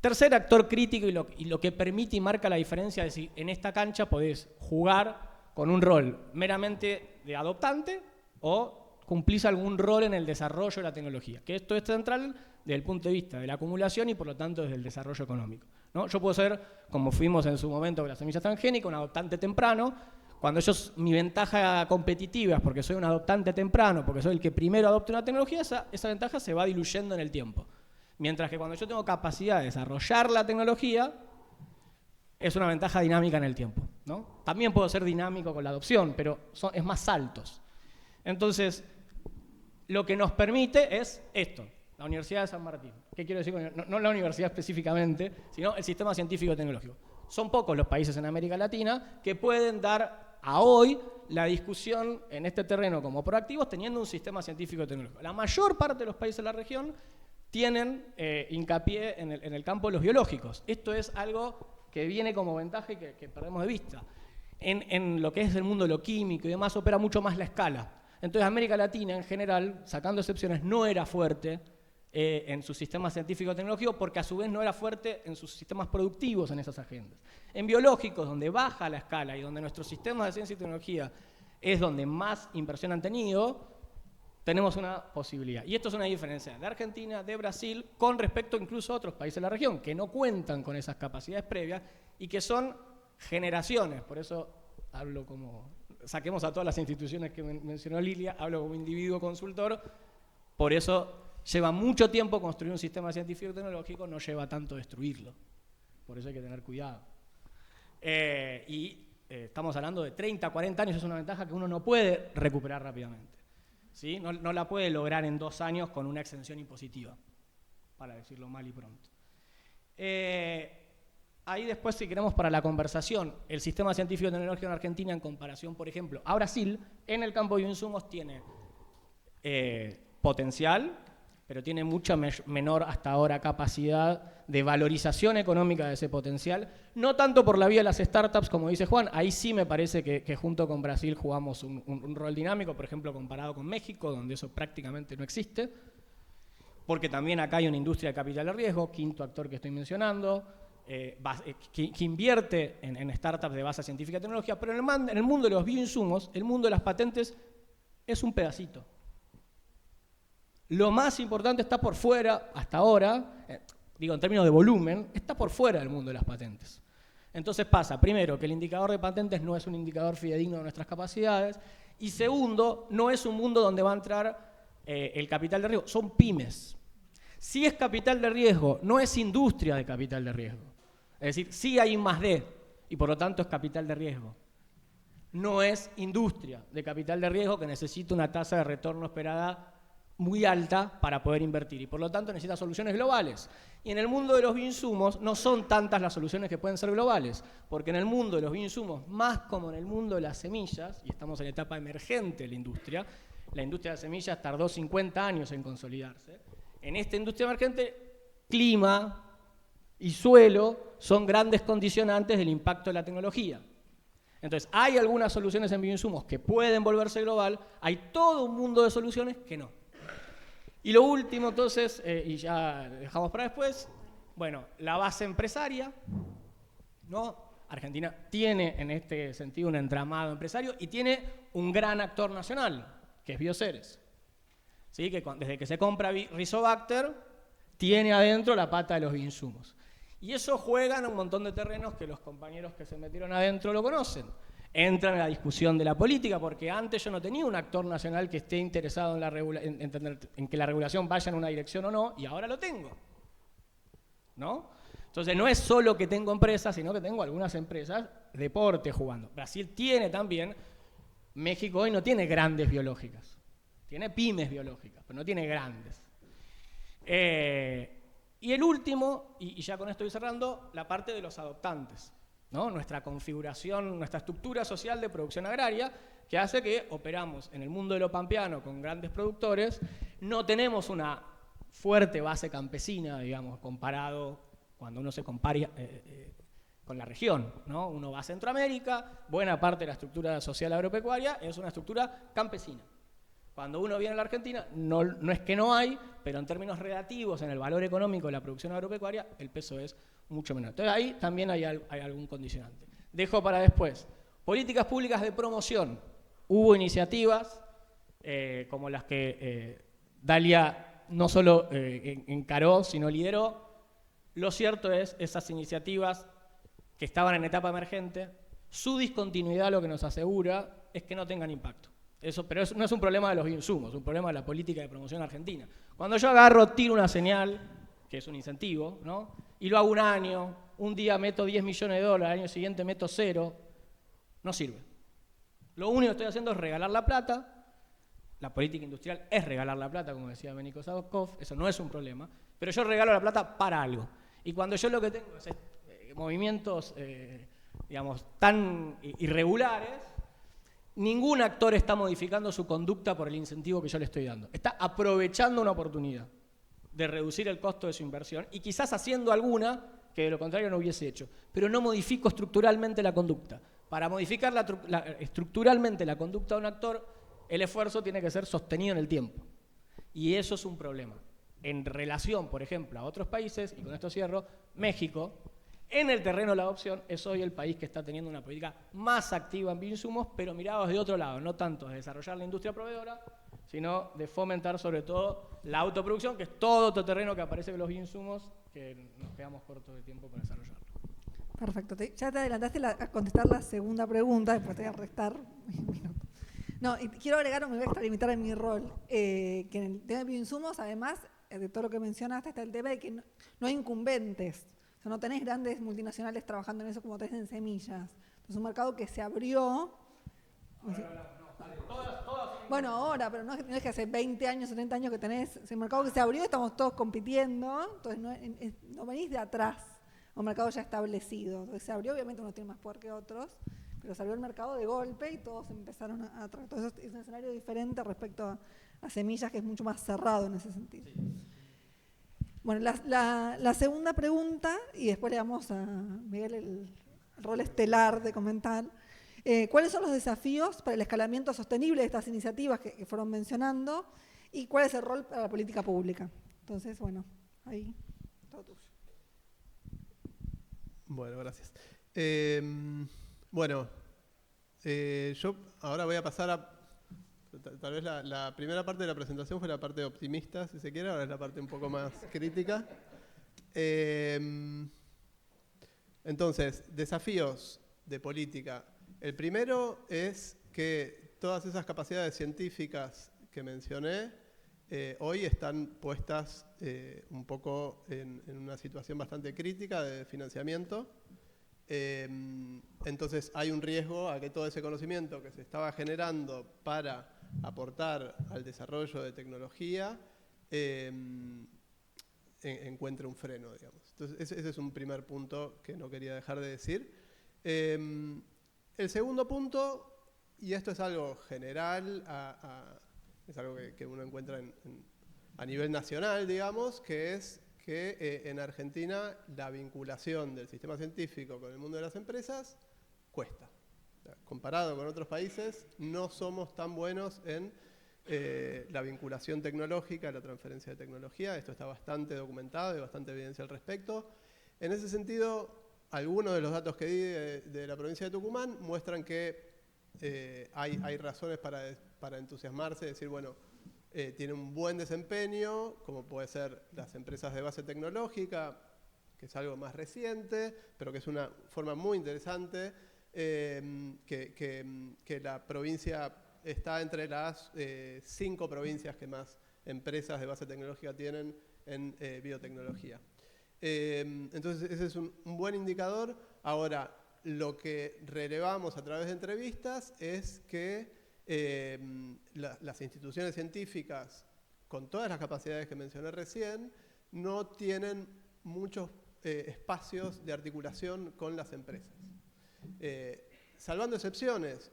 Tercer actor crítico y lo que permite y marca la diferencia es si en esta cancha podés jugar con un rol meramente de adoptante o cumplís algún rol en el desarrollo de la tecnología, que esto es central desde el punto de vista de la acumulación y por lo tanto desde el desarrollo económico, ¿no? Yo puedo ser, como fuimos en su momento con las semillas transgénicas, un adoptante temprano. Cuando mi ventaja competitiva es porque soy un adoptante temprano, porque soy el que primero adopta una tecnología, esa ventaja se va diluyendo en el tiempo. Mientras que cuando yo tengo capacidad de desarrollar la tecnología, es una ventaja dinámica en el tiempo, ¿no? También puedo ser dinámico con la adopción, pero es más saltos. Entonces, lo que nos permite es esto, la Universidad de San Martín. ¿Qué quiero decir con eso? No la universidad específicamente, sino el sistema científico-tecnológico. Son pocos los países en América Latina que pueden dar a hoy la discusión en este terreno como proactivos teniendo un sistema científico tecnológico. La mayor parte de los países de la región tienen hincapié en el campo de los biológicos. Esto es algo que viene como ventaja y que perdemos de vista. En lo que es el mundo de lo químico y demás opera mucho más la escala. Entonces América Latina en general, sacando excepciones, no era fuerte en su sistema científico-tecnológico porque a su vez no era fuerte en sus sistemas productivos en esas agendas. En biológicos, donde baja la escala y donde nuestros sistemas de ciencia y tecnología es donde más inversión han tenido, tenemos una posibilidad. Y esto es una diferencia de Argentina, de Brasil, con respecto incluso a otros países de la región, que no cuentan con esas capacidades previas y que son generaciones. Por eso hablo como, saquemos a todas las instituciones que mencionó Lilia, hablo como individuo consultor, por eso lleva mucho tiempo construir un sistema científico y tecnológico, no lleva tanto destruirlo. Por eso hay que tener cuidado. Estamos hablando de 30, 40 años, es una ventaja que uno no puede recuperar rápidamente. ¿Sí? No la puede lograr en 2 años con una exención impositiva, para decirlo mal y pronto. Ahí después, si queremos para la conversación, el sistema científico y tecnológico en Argentina en comparación, por ejemplo, a Brasil, en el campo de bioinsumos tiene potencial, pero tiene mucha menor hasta ahora capacidad de valorización económica de ese potencial, no tanto por la vía de las startups, como dice Juan, ahí sí me parece que junto con Brasil jugamos un rol dinámico, por ejemplo, comparado con México, donde eso prácticamente no existe, porque también acá hay una industria de capital de riesgo, quinto actor que estoy mencionando, que invierte en startups de base científica y tecnología, pero en el mundo de los bioinsumos, el mundo de las patentes es un pedacito. Lo más importante está por fuera, hasta ahora, digo en términos de volumen, está por fuera del mundo de las patentes. Entonces pasa, primero, que el indicador de patentes no es un indicador fidedigno de nuestras capacidades, y segundo, no es un mundo donde va a entrar el capital de riesgo, son pymes. Si es capital de riesgo, no es industria de capital de riesgo. Es decir, sí hay I+D, y por lo tanto es capital de riesgo. No es industria de capital de riesgo que necesita una tasa de retorno esperada muy alta para poder invertir y por lo tanto necesita soluciones globales. Y en el mundo de los bioinsumos no son tantas las soluciones que pueden ser globales, porque en el mundo de los bioinsumos, más como en el mundo de las semillas, y estamos en etapa emergente de la industria de las semillas tardó 50 años en consolidarse, en esta industria emergente, clima y suelo son grandes condicionantes del impacto de la tecnología. Entonces, hay algunas soluciones en bioinsumos que pueden volverse global, hay todo un mundo de soluciones que no. Y lo último, entonces, y ya dejamos para después, bueno, la base empresaria, ¿no? Argentina tiene en este sentido un entramado empresario y tiene un gran actor nacional, que es Bioceres. ¿Sí? Que desde que se compra Rizobacter, tiene adentro la pata de los bioinsumos. Y eso juega en un montón de terrenos que los compañeros que se metieron adentro lo conocen. Entran en la discusión de la política, porque antes yo no tenía un actor nacional que esté interesado en que la regulación vaya en una dirección o no, y ahora lo tengo. ¿No? Entonces no es solo que tengo empresas, sino que tengo algunas empresas deporte jugando. Brasil tiene también, México hoy no tiene grandes biológicas, tiene pymes biológicas, pero no tiene grandes. Y el último, y ya con esto estoy cerrando, la parte de los adoptantes. ¿No? Nuestra configuración, nuestra estructura social de producción agraria, que hace que operamos en el mundo de lo pampeano con grandes productores, no tenemos una fuerte base campesina, digamos, comparado cuando uno se compara con la región, ¿no? Uno va a Centroamérica, buena parte de la estructura social agropecuaria es una estructura campesina. Cuando uno viene a la Argentina, no es que no hay, pero en términos relativos, en el valor económico de la producción agropecuaria, el peso es mucho menor. Entonces ahí también hay algún condicionante. Dejo para después. Políticas públicas de promoción. Hubo iniciativas como las que Dalia no solo encaró, sino lideró. Lo cierto es, esas iniciativas que estaban en etapa emergente, su discontinuidad lo que nos asegura es que no tengan impacto. Pero eso no es un problema de los bioinsumos, es un problema de la política de promoción argentina. Cuando yo agarro, tiro una señal, que es un incentivo, ¿no? Y lo hago un año, un día meto 10 millones de dólares, al año siguiente meto 0, no sirve. Lo único que estoy haciendo es regalar la plata. La política industrial es regalar la plata, como decía Beniko Sadovkov, eso no es un problema, pero yo regalo la plata para algo. Y cuando yo lo que tengo es movimientos, digamos, tan irregulares, ningún actor está modificando su conducta por el incentivo que yo le estoy dando. Está aprovechando una oportunidad de reducir el costo de su inversión y quizás haciendo alguna que de lo contrario no hubiese hecho. Pero no modifico estructuralmente la conducta. Para modificar estructuralmente la conducta de un actor, el esfuerzo tiene que ser sostenido en el tiempo. Y eso es un problema. En relación, por ejemplo, a otros países, y con esto cierro, México, en el terreno de la adopción, es hoy el país que está teniendo una política más activa en bioinsumos, pero mirados de otro lado, no tanto de desarrollar la industria proveedora, sino de fomentar sobre todo la autoproducción, que es todo otro terreno que aparece con los bioinsumos, que nos quedamos cortos de tiempo para desarrollarlo. Perfecto. Ya te adelantaste a contestar la segunda pregunta, después te voy a restar un minuto. No, y quiero agregar, me voy a extralimitar en mi rol, que en el tema de bioinsumos, además de todo lo que mencionaste, está el tema de que no hay incumbentes. O sea, no tenés grandes multinacionales trabajando en eso como tenés en semillas. Entonces, un mercado que se abrió. Bueno, ahora, pero no es que hace 20 años, 70 años que tenés ese mercado que se abrió, estamos todos compitiendo, entonces no venís de atrás a un mercado ya establecido. Entonces se abrió, obviamente uno tiene más poder que otros, pero se abrió el mercado de golpe y todos empezaron a tratar. Entonces es un escenario diferente respecto a semillas, que es mucho más cerrado en ese sentido. Bueno, la segunda pregunta, y después le damos a Miguel el rol estelar de comentar. ¿Cuáles son los desafíos para el escalamiento sostenible de estas iniciativas que fueron mencionando? ¿Y cuál es el rol para la política pública? Entonces, bueno, ahí, todo tuyo. Bueno, gracias. Yo ahora voy a pasar a... Tal vez la primera parte de la presentación fue la parte optimista, si se quiere, ahora es la parte un poco más crítica. Entonces, desafíos de política. El primero es que todas esas capacidades científicas que mencioné hoy están puestas un poco en una situación bastante crítica de financiamiento. Entonces hay un riesgo a que todo ese conocimiento que se estaba generando para aportar al desarrollo de tecnología encuentre un freno, digamos. Entonces ese es un primer punto que no quería dejar de decir. El segundo punto, y esto es algo general, es algo que uno encuentra a nivel nacional, digamos, que es que en Argentina la vinculación del sistema científico con el mundo de las empresas cuesta. O sea, comparado con otros países, no somos tan buenos en la vinculación tecnológica, la transferencia de tecnología. Esto está bastante documentado y bastante evidencia al respecto. En ese sentido, algunos de los datos que di de la provincia de Tucumán muestran que hay razones para entusiasmarse, decir, bueno, tiene un buen desempeño, como puede ser las empresas de base tecnológica, que es algo más reciente, pero que es una forma muy interesante, que la provincia está entre las 5 provincias que más empresas de base tecnológica tienen en biotecnología. Entonces ese es un buen indicador. Ahora, lo que relevamos a través de entrevistas es que las instituciones científicas, con todas las capacidades que mencioné recién, no tienen muchos espacios de articulación con las empresas. Salvando excepciones,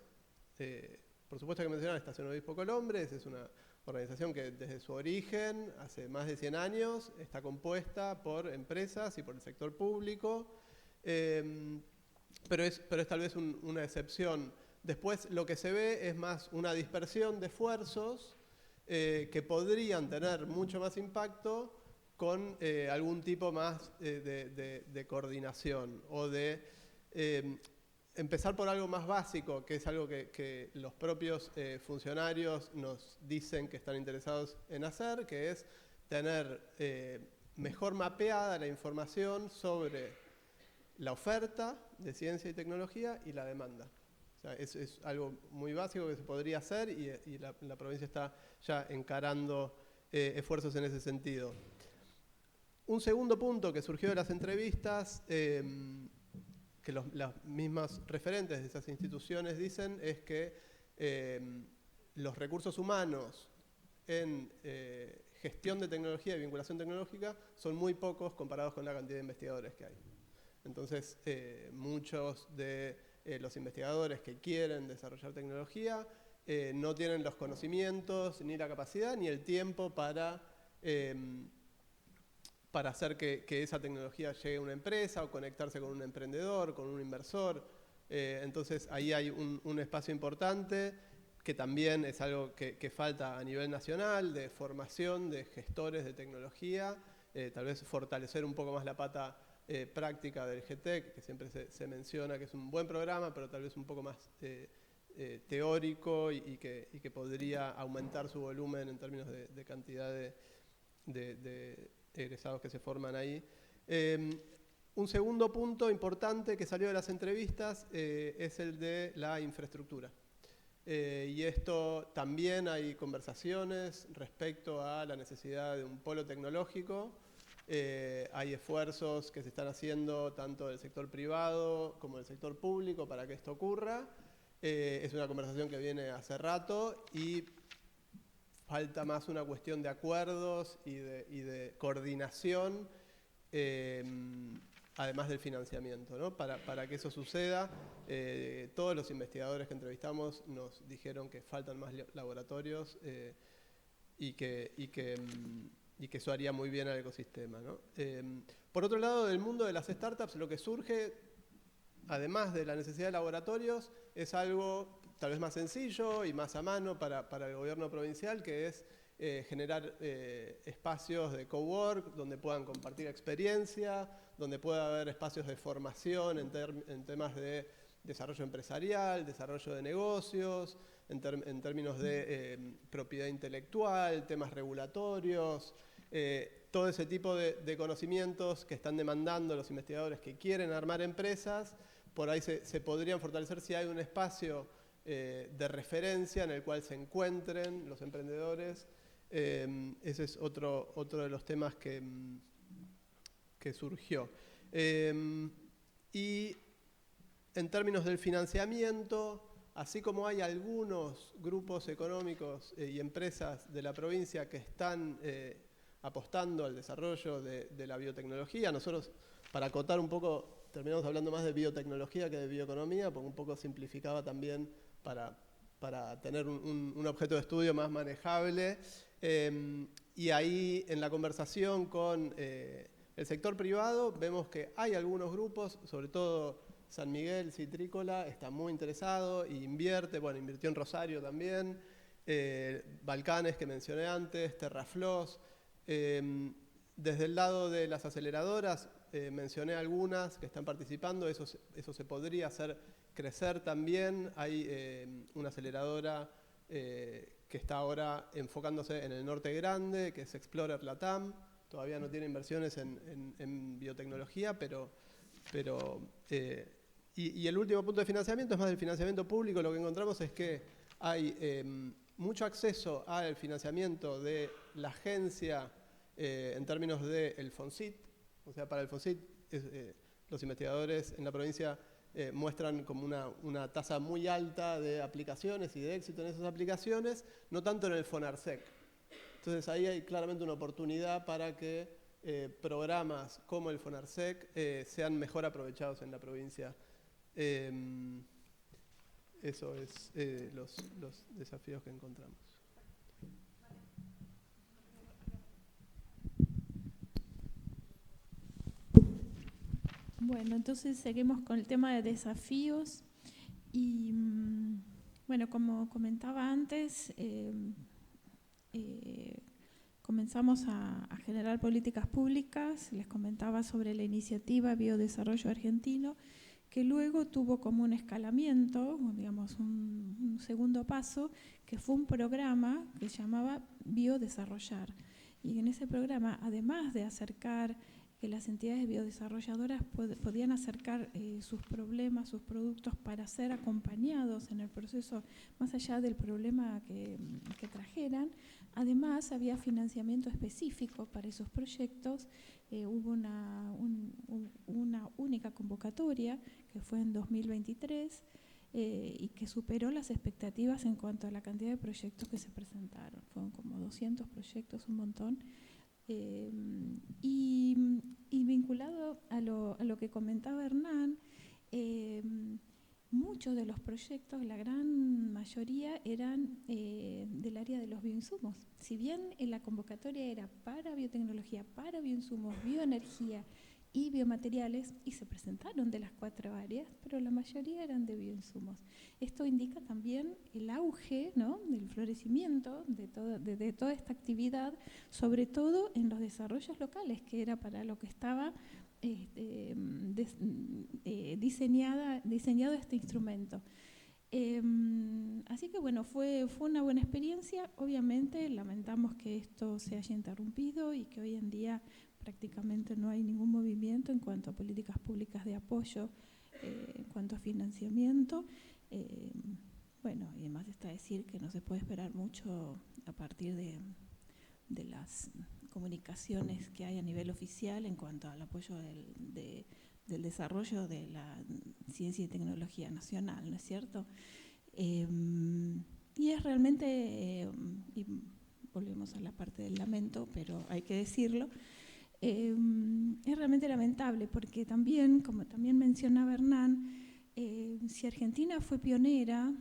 por supuesto que mencionar la Estación Obispo Colombres, es una organización que desde su origen, hace más de 100 años, está compuesta por empresas y por el sector público, pero es tal vez una excepción. Después lo que se ve es más una dispersión de esfuerzos que podrían tener mucho más impacto con algún tipo más de coordinación o de empezar por algo más básico, que es algo que los propios funcionarios nos dicen que están interesados en hacer, que es tener mejor mapeada la información sobre la oferta de ciencia y tecnología y la demanda. O sea, es algo muy básico que se podría hacer y la provincia está ya encarando esfuerzos en ese sentido. Un segundo punto que surgió de las entrevistas, que los mismos referentes de esas instituciones dicen, es que los recursos humanos en gestión de tecnología y vinculación tecnológica son muy pocos comparados con la cantidad de investigadores que hay. Entonces, muchos de los investigadores que quieren desarrollar tecnología no tienen los conocimientos, ni la capacidad, ni el tiempo para hacer que esa tecnología llegue a una empresa o conectarse con un emprendedor, con un inversor. Entonces ahí hay un espacio importante que también es algo que falta a nivel nacional, de formación de gestores de tecnología, tal vez fortalecer un poco más la pata práctica del GTEC, que siempre se menciona que es un buen programa, pero tal vez un poco más teórico y que podría aumentar su volumen en términos de cantidad de egresados que se forman ahí. Un segundo punto importante que salió de las entrevistas es el de la infraestructura. Y esto también hay conversaciones respecto a la necesidad de un polo tecnológico. Hay esfuerzos que se están haciendo tanto del sector privado como del sector público para que esto ocurra. Es una conversación que viene hace rato y falta más una cuestión de acuerdos y de coordinación, además del financiamiento, ¿no? Para que eso suceda. Todos los investigadores que entrevistamos nos dijeron que faltan más laboratorios y que eso haría muy bien al ecosistema, ¿no? Por otro lado, del mundo de las startups, lo que surge, además de la necesidad de laboratorios, es algo tal vez más sencillo y más a mano para el gobierno provincial, que es generar espacios de cowork donde puedan compartir experiencia, donde pueda haber espacios de formación en temas de desarrollo empresarial, desarrollo de negocios, en términos de propiedad intelectual, temas regulatorios, todo ese tipo de conocimientos que están demandando los investigadores que quieren armar empresas. Por ahí se podrían fortalecer si hay un espacio de referencia en el cual se encuentren los emprendedores. Ese es otro de los temas que surgió. Y en términos del financiamiento, así como hay algunos grupos económicos y empresas de la provincia que están apostando al desarrollo de la biotecnología, nosotros, para acotar un poco, terminamos hablando más de biotecnología que de bioeconomía, porque un poco simplificaba también para tener un objeto de estudio más manejable. Y ahí, en la conversación con el sector privado, vemos que hay algunos grupos, sobre todo San Miguel Citrícola está muy interesado e invierte, bueno, invirtió en Rosario también, Balcanes que mencioné antes, Terraflos. Desde el lado de las aceleradoras, mencioné algunas que están participando, eso se podría hacer crecer también. Hay una aceleradora que está ahora enfocándose en el norte grande, que es Explorer Latam. Todavía no tiene inversiones en biotecnología, y el último punto de financiamiento es más del financiamiento público. Lo que encontramos es que hay mucho acceso al financiamiento de la agencia en términos del FONSIT. O sea, para el FONSIT los investigadores en la provincia muestran como una tasa muy alta de aplicaciones y de éxito en esas aplicaciones, no tanto en el FONARSEC. Entonces ahí hay claramente una oportunidad para que programas como el FONARSEC sean mejor aprovechados en la provincia. Eso es los desafíos que encontramos. Bueno, entonces seguimos con el tema de desafíos y, bueno, como comentaba antes, comenzamos a generar políticas públicas. Les comentaba sobre la iniciativa Biodesarrollo Argentino, que luego tuvo como un escalamiento, digamos un segundo paso, que fue un programa que se llamaba Biodesarrollar. Y en ese programa, además de acercar que las entidades biodesarrolladoras podían acercar sus problemas, sus productos para ser acompañados en el proceso, más allá del problema que trajeran. Además, había financiamiento específico para esos proyectos. Hubo una única convocatoria que fue en 2023 y que superó las expectativas en cuanto a la cantidad de proyectos que se presentaron. Fueron como 200 proyectos, un montón. Y vinculado a lo que comentaba Hernán, muchos de los proyectos, la gran mayoría, eran del área de los bioinsumos. Si bien en la convocatoria era para biotecnología, para bioinsumos, bioenergía y biomateriales, y se presentaron de las 4 áreas, pero la mayoría eran de bioinsumos. Esto indica también el auge, ¿no?, del florecimiento de toda esta actividad, sobre todo en los desarrollos locales, que era para lo que estaba diseñado este instrumento. Así que bueno, fue una buena experiencia. Obviamente lamentamos que esto se haya interrumpido y que hoy en día prácticamente no hay ningún movimiento en cuanto a políticas públicas de apoyo, en cuanto a financiamiento. Bueno, y además está decir que no se puede esperar mucho a partir de las comunicaciones que hay a nivel oficial en cuanto al apoyo del desarrollo de la ciencia y tecnología nacional, ¿no es cierto? Y es realmente, y volvemos a la parte del lamento, pero hay que decirlo, es realmente lamentable porque también, como también mencionaba Hernán, si Argentina fue pionera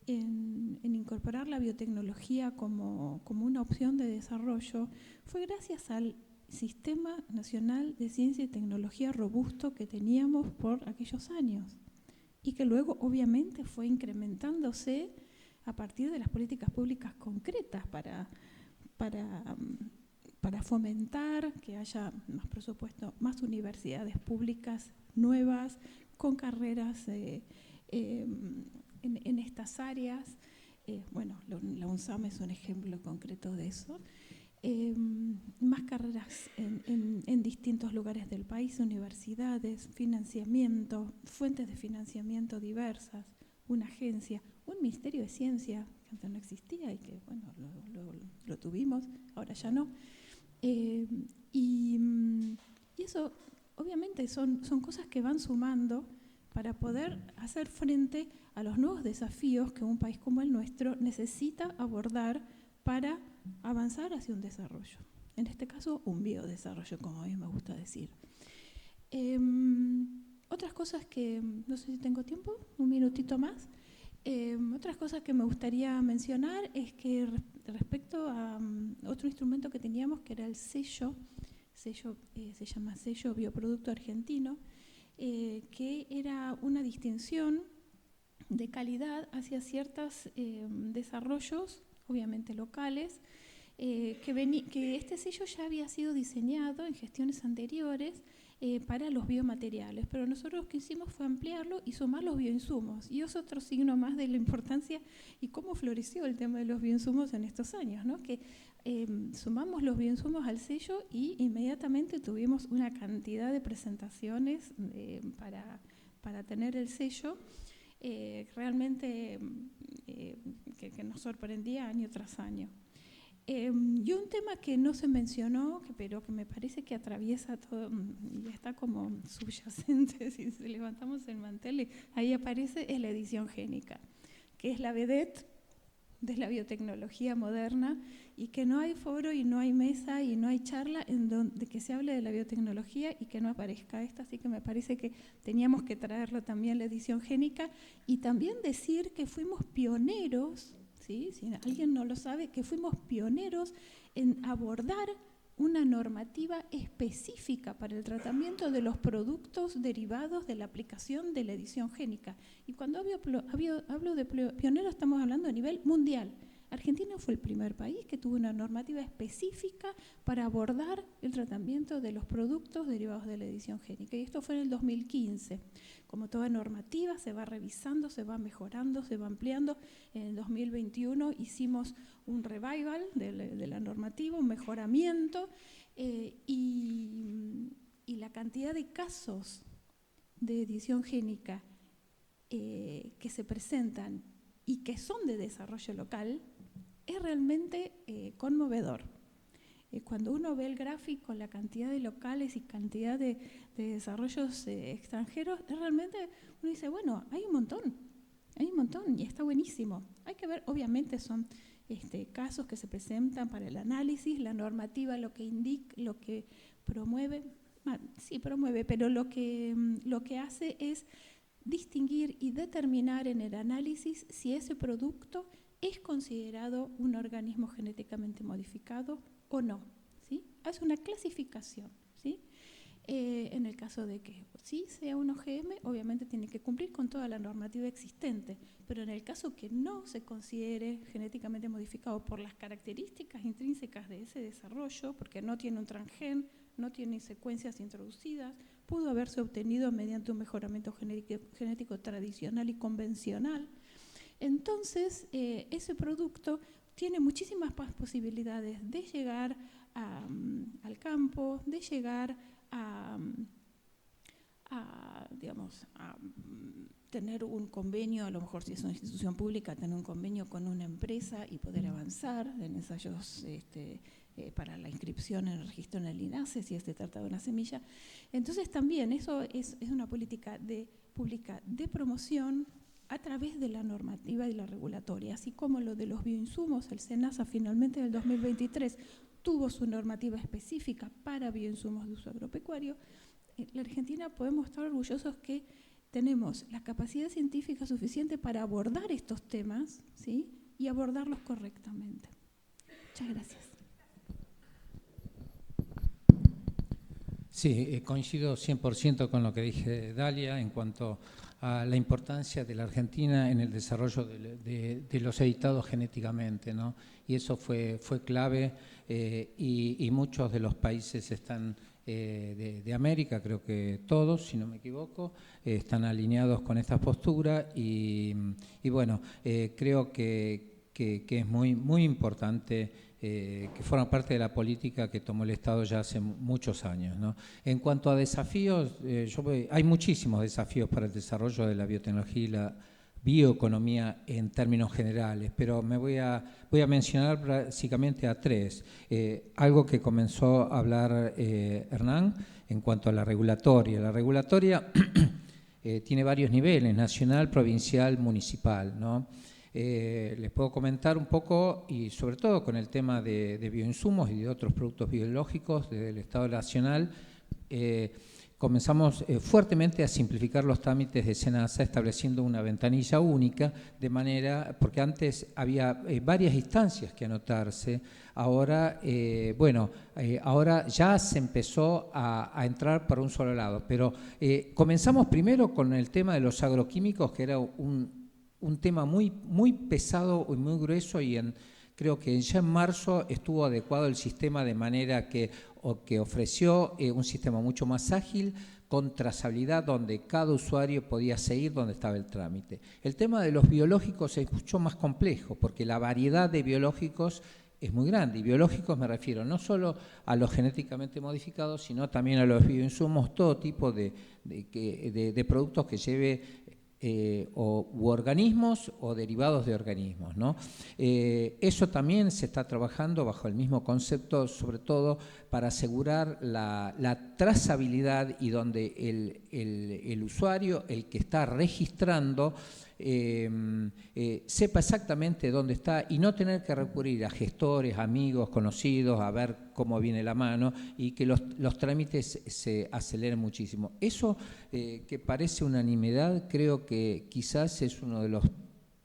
en incorporar la biotecnología como una opción de desarrollo, fue gracias al Sistema Nacional de Ciencia y Tecnología robusto que teníamos por aquellos años y que luego obviamente fue incrementándose a partir de las políticas públicas concretas para fomentar que haya más presupuesto, más universidades públicas nuevas con carreras en estas áreas. Bueno, la UNSAM es un ejemplo concreto de eso. Más carreras en distintos lugares del país, universidades, financiamiento, fuentes de financiamiento diversas, una agencia, un ministerio de ciencia que antes no existía y que bueno, lo tuvimos, ahora ya no. Y eso obviamente son cosas que van sumando para poder hacer frente a los nuevos desafíos que un país como el nuestro necesita abordar para avanzar hacia un desarrollo. En este caso, un biodesarrollo, como a mí me gusta decir. Otras cosas que, no sé si tengo tiempo, un minutito más. Otras cosas que me gustaría mencionar es que respecto a otro instrumento que teníamos, que era el sello se llama Sello Bioproducto Argentino, que era una distinción de calidad hacia ciertos desarrollos, obviamente locales, que este sello ya había sido diseñado en gestiones anteriores para los biomateriales, pero nosotros lo que hicimos fue ampliarlo y sumar los bioinsumos, y es otro signo más de la importancia y cómo floreció el tema de los bioinsumos en estos años, ¿no? Que sumamos los bioinsumos al sello y inmediatamente tuvimos una cantidad de presentaciones para tener el sello realmente que nos sorprendía año tras año. Y un tema que no se mencionó, pero que me parece que atraviesa todo y está como subyacente, si levantamos el mantel, ahí aparece, es la edición génica, que es la vedette de la biotecnología moderna, y que no hay foro y no hay mesa y no hay charla en donde que se hable de la biotecnología y que no aparezca esta, así que me parece que teníamos que traerlo también la edición génica, y también decir que fuimos pioneros, ¿sí? Si alguien no lo sabe, que fuimos pioneros en abordar una normativa específica para el tratamiento de los productos derivados de la aplicación de la edición génica. Y cuando hablo de pionero, estamos hablando a nivel mundial. Argentina fue el primer país que tuvo una normativa específica para abordar el tratamiento de los productos derivados de la edición génica. Y esto fue en el 2015. Como toda normativa, se va revisando, se va mejorando, se va ampliando. En el 2021 hicimos un revival de la normativa, un mejoramiento, y la cantidad de casos de edición génica que se presentan y que son de desarrollo local es realmente conmovedor. Cuando uno ve el gráfico, la cantidad de locales y cantidad de desarrollos extranjeros, realmente uno dice, bueno, hay un montón y está buenísimo. Hay que ver, obviamente son casos que se presentan para el análisis, la normativa lo que indica, lo que promueve, sí promueve, pero lo que hace es distinguir y determinar en el análisis si ese producto es considerado un organismo genéticamente modificado o no, ¿sí? Hace una clasificación, ¿sí? En el caso de que sí sea un OGM, obviamente tiene que cumplir con toda la normativa existente, pero en el caso que no se considere genéticamente modificado por las características intrínsecas de ese desarrollo, porque no tiene un transgen, no tiene secuencias introducidas, pudo haberse obtenido mediante un mejoramiento genético tradicional y convencional, entonces ese producto tiene muchísimas más posibilidades de llegar al campo, de llegar digamos, a tener un convenio, a lo mejor si es una institución pública, tener un convenio con una empresa y poder avanzar en ensayos para la inscripción en el registro en el INASE, si se trata de una semilla. Entonces también eso es una política pública de promoción a través de la normativa y la regulatoria, así como lo de los bioinsumos. El SENASA finalmente en el 2023 tuvo su normativa específica para bioinsumos de uso agropecuario. En la Argentina podemos estar orgullosos que tenemos la capacidad científica suficiente para abordar estos temas, ¿sí? Y abordarlos correctamente. Muchas gracias. Sí, coincido 100% con lo que dije Dalia en cuanto a la importancia de la Argentina en el desarrollo de los editados genéticamente, ¿no? Y eso fue clave y muchos de los países están de América, creo que todos, si no me equivoco, están alineados con esta postura y bueno, creo que es muy importante que forma parte de la política que tomó el Estado ya hace muchos años, ¿no? En cuanto a desafíos, hay muchísimos desafíos para el desarrollo de la biotecnología y la bioeconomía en términos generales, pero me voy a mencionar básicamente a tres. Algo que comenzó a hablar Hernán en cuanto a la regulatoria. La regulatoria tiene varios niveles, nacional, provincial, municipal, ¿no? Les puedo comentar un poco, y sobre todo con el tema de bioinsumos y de otros productos biológicos del Estado Nacional, comenzamos fuertemente a simplificar los trámites de SENASA, estableciendo una ventanilla única, de manera, porque antes había varias instancias que anotarse, ahora, ahora ya se empezó a entrar por un solo lado, pero comenzamos primero con el tema de los agroquímicos, que era un tema muy pesado y muy grueso, y creo que ya en marzo estuvo adecuado el sistema de manera que ofreció un sistema mucho más ágil, con trazabilidad, donde cada usuario podía seguir donde estaba el trámite. El tema de los biológicos es mucho más complejo, porque la variedad de biológicos es muy grande, y biológicos me refiero no solo a los genéticamente modificados, sino también a los bioinsumos, todo tipo de productos que lleve u organismos o derivados de organismos, ¿no? Eso también se está trabajando bajo el mismo concepto, sobre todo para asegurar la trazabilidad, y donde el usuario, el que está registrando, sepa exactamente dónde está y no tener que recurrir a gestores, amigos, conocidos, a ver cómo viene la mano, y que los trámites se aceleren muchísimo. Eso que parece unanimidad, creo que quizás es uno de los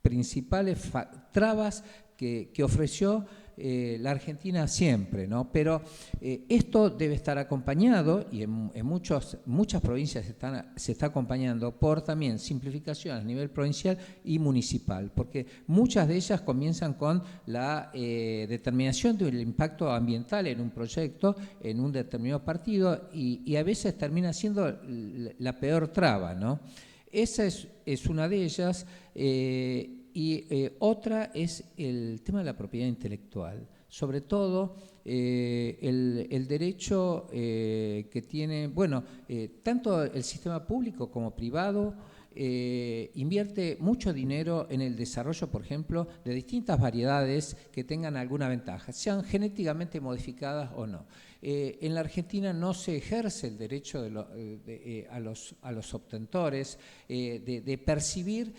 principales trabas que ofreció la Argentina siempre, ¿no? Pero esto debe estar acompañado, y en muchas provincias se está acompañando por también simplificación a nivel provincial y municipal, porque muchas de ellas comienzan con la determinación del impacto ambiental en un proyecto, en un determinado partido, y a veces termina siendo la peor traba, ¿no? Esa es una de ellas. Y otra es el tema de la propiedad intelectual, sobre todo el derecho que tiene, tanto el sistema público como privado invierte mucho dinero en el desarrollo, por ejemplo, de distintas variedades que tengan alguna ventaja, sean genéticamente modificadas o no. En la Argentina no se ejerce el derecho a los obtentores de percibir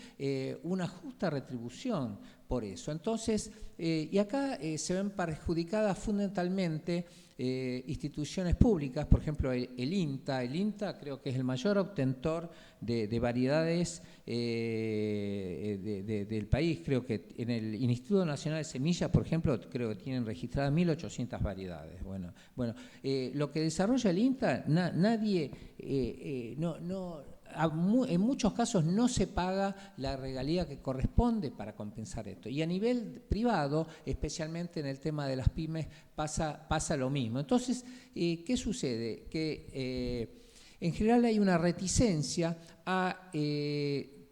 una justa retribución por eso. Entonces, y acá se ven perjudicadas fundamentalmente instituciones públicas, por ejemplo el INTA. El INTA creo que es el mayor obtentor de variedades del país. Creo que en el Instituto Nacional de Semillas, por ejemplo, creo que tienen registradas 1.800 variedades. Bueno, lo que desarrolla el INTA, nadie, en muchos casos no se paga la regalía que corresponde para compensar esto. Y a nivel privado, especialmente en el tema de las pymes, pasa lo mismo. Entonces, ¿qué sucede? Que en general hay una reticencia a,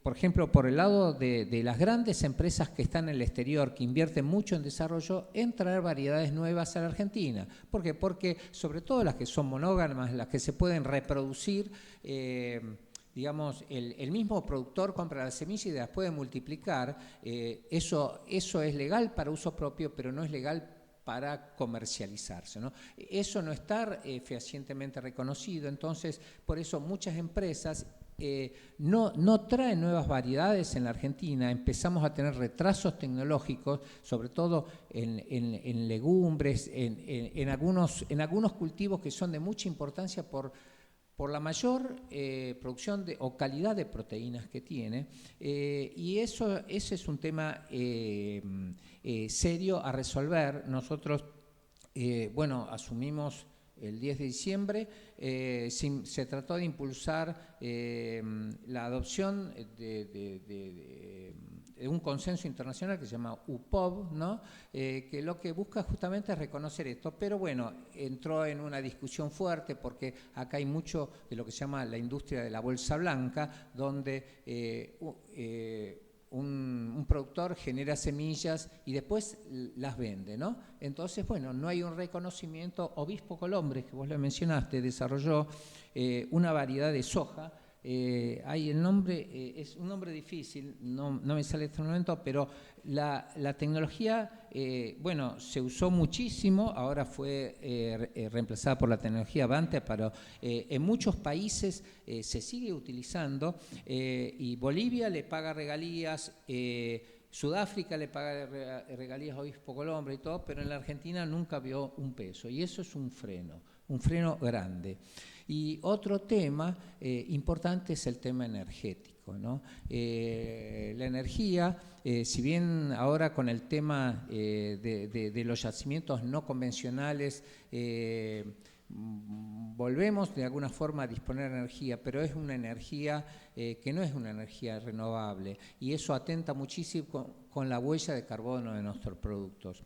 por ejemplo, por el lado de las grandes empresas que están en el exterior, que invierten mucho en desarrollo, en traer variedades nuevas a la Argentina. ¿Por qué? Porque sobre todo las que son monógamas, las que se pueden reproducir, digamos, el mismo productor compra la semilla y después puede multiplicar. Eso es legal para uso propio, pero no es legal para comercializarse, ¿no? Eso no está fehacientemente reconocido. Entonces, por eso muchas empresas no traen nuevas variedades en la Argentina. Empezamos a tener retrasos tecnológicos, sobre todo en legumbres, en algunos cultivos que son de mucha importancia por la mayor producción o calidad de proteínas que tiene, y ese es un tema serio a resolver. Nosotros, asumimos el 10 de diciembre, se trató de impulsar la adopción de un consenso internacional que se llama UPOV, ¿no? Que lo que busca justamente es reconocer esto, pero bueno, entró en una discusión fuerte porque acá hay mucho de lo que se llama la industria de la bolsa blanca, donde un productor genera semillas y después las vende, ¿no? Entonces, bueno, no hay un reconocimiento. Obispo Colombres, que vos lo mencionaste, desarrolló una variedad de soja. Hay el nombre, es un nombre difícil, no me sale en este momento, pero la tecnología, se usó muchísimo, ahora fue reemplazada por la tecnología Avante, pero en muchos países se sigue utilizando, y Bolivia le paga regalías, Sudáfrica le paga regalías a Obispo Colombres y todo, pero en la Argentina nunca vio un peso, y eso es un freno grande. Y otro tema importante es el tema energético, ¿no? La energía, si bien ahora con el tema de los yacimientos no convencionales volvemos de alguna forma a disponer de energía, pero es una energía que no es una energía renovable, y eso atenta muchísimo con la huella de carbono de nuestros productos.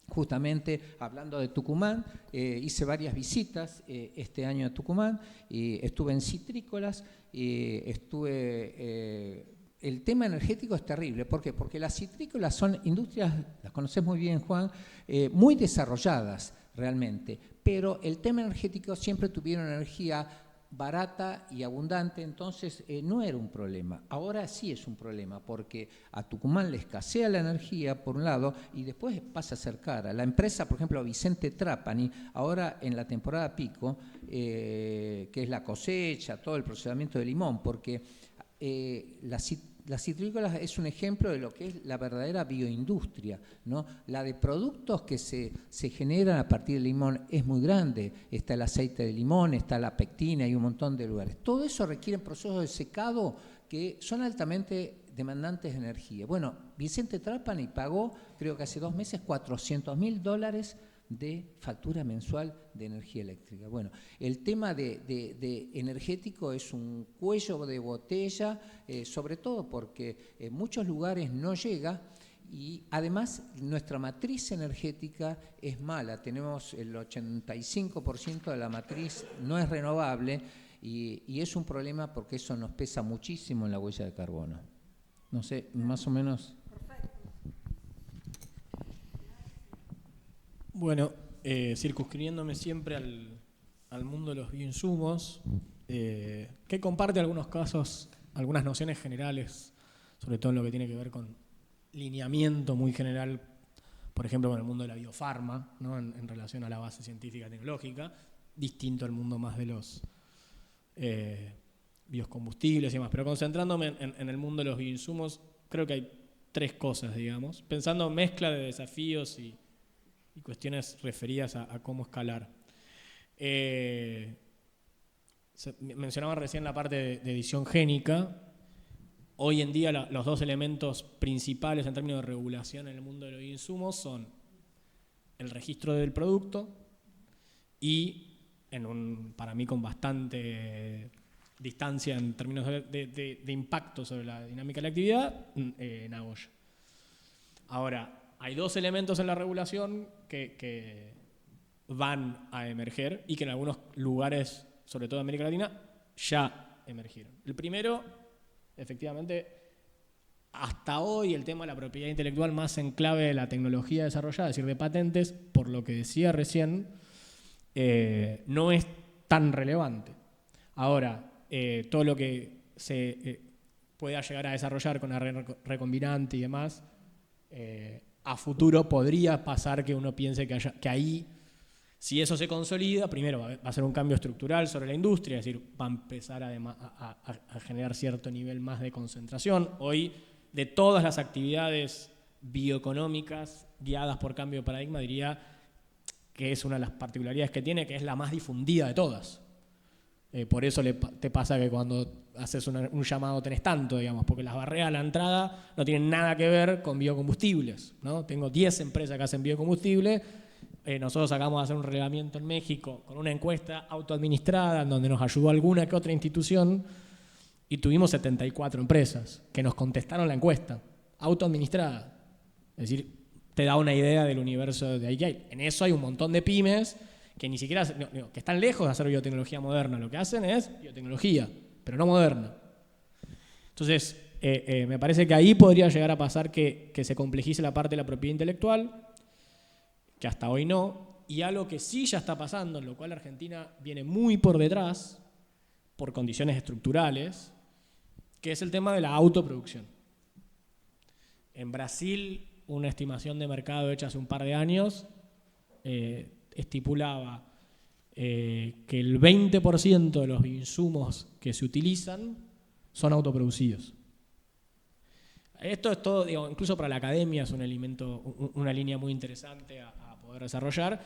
Justamente hablando de Tucumán, hice varias visitas este año a Tucumán, y estuve en citrícolas, el tema energético es terrible. ¿Por qué? Porque las citrícolas son industrias, las conoces muy bien, Juan, muy desarrolladas realmente, pero el tema energético siempre tuvieron energía barata y abundante, entonces no era un problema. Ahora sí es un problema, porque a Tucumán le escasea la energía, por un lado, y después pasa a ser cara. La empresa, por ejemplo, Vicente Trapani, ahora en la temporada pico, que es la cosecha, todo el procesamiento de limón, porque las citrícolas es un ejemplo de lo que es la verdadera bioindustria, ¿no? La de productos que se generan a partir del limón es muy grande. Está el aceite de limón, está la pectina y un montón de lugares. Todo eso requiere procesos de secado que son altamente demandantes de energía. Bueno, Vicente Trapani pagó, creo que hace 2 meses, $400.000 de factura mensual de energía eléctrica. Bueno, el tema de energético es un cuello de botella, sobre todo porque en muchos lugares no llega, y además nuestra matriz energética es mala. Tenemos el 85% de la matriz no es renovable, y es un problema porque eso nos pesa muchísimo en la huella de carbono. No sé, más o menos. Bueno, circunscribiéndome siempre al mundo de los bioinsumos, que comparte algunos casos, algunas nociones generales, sobre todo en lo que tiene que ver con lineamiento muy general por ejemplo, con el mundo de la biofarma, ¿no? en relación a la base científica tecnológica, distinto al mundo más de los biocombustibles y demás. Pero concentrándome en el mundo de los bioinsumos, creo que hay 3 cosas, digamos, pensando en mezcla de desafíos y cuestiones referidas a cómo escalar. Mencionaba recién la parte de edición génica. Hoy en día los 2 elementos principales en términos de regulación en el mundo de los insumos son el registro del producto y, para mí con bastante distancia en términos de impacto sobre la dinámica de la actividad, Nagoya. Ahora, hay 2 elementos en la regulación que van a emerger y que en algunos lugares, sobre todo en América Latina, ya emergieron. El primero, efectivamente, hasta hoy el tema de la propiedad intelectual más en clave de la tecnología desarrollada, es decir, de patentes, por lo que decía recién, no es tan relevante. Ahora, todo lo que se pueda llegar a desarrollar con la recombinante y demás, a futuro podría pasar que uno piense que ahí, si eso se consolida, primero va a ser un cambio estructural sobre la industria, es decir, va a empezar a generar cierto nivel más de concentración. Hoy, de todas las actividades bioeconómicas guiadas por cambio de paradigma, diría que es una de las particularidades que tiene, que es la más difundida de todas. Por eso te pasa que cuando haces un llamado tenés tanto, digamos, porque las barreras a la entrada no tienen nada que ver con biocombustibles, ¿no? Tengo 10 empresas que hacen biocombustibles. Nosotros acabamos de hacer un relevamiento en México con una encuesta autoadministrada en donde nos ayudó alguna que otra institución y tuvimos 74 empresas que nos contestaron la encuesta, autoadministrada. Es decir, te da una idea del universo de ahí que hay. En eso hay un montón de pymes que ni siquiera, que están lejos de hacer biotecnología moderna. Lo que hacen es biotecnología, pero no moderna. Entonces, me parece que ahí podría llegar a pasar que se complejice la parte de la propiedad intelectual, que hasta hoy no, y algo que sí ya está pasando, en lo cual Argentina viene muy por detrás, por condiciones estructurales, que es el tema de la autoproducción. En Brasil, una estimación de mercado hecha hace un par de años estipulaba que el 20% de los insumos que se utilizan son autoproducidos. Esto es todo, digo, incluso para la academia es un elemento, una línea muy interesante a poder desarrollar.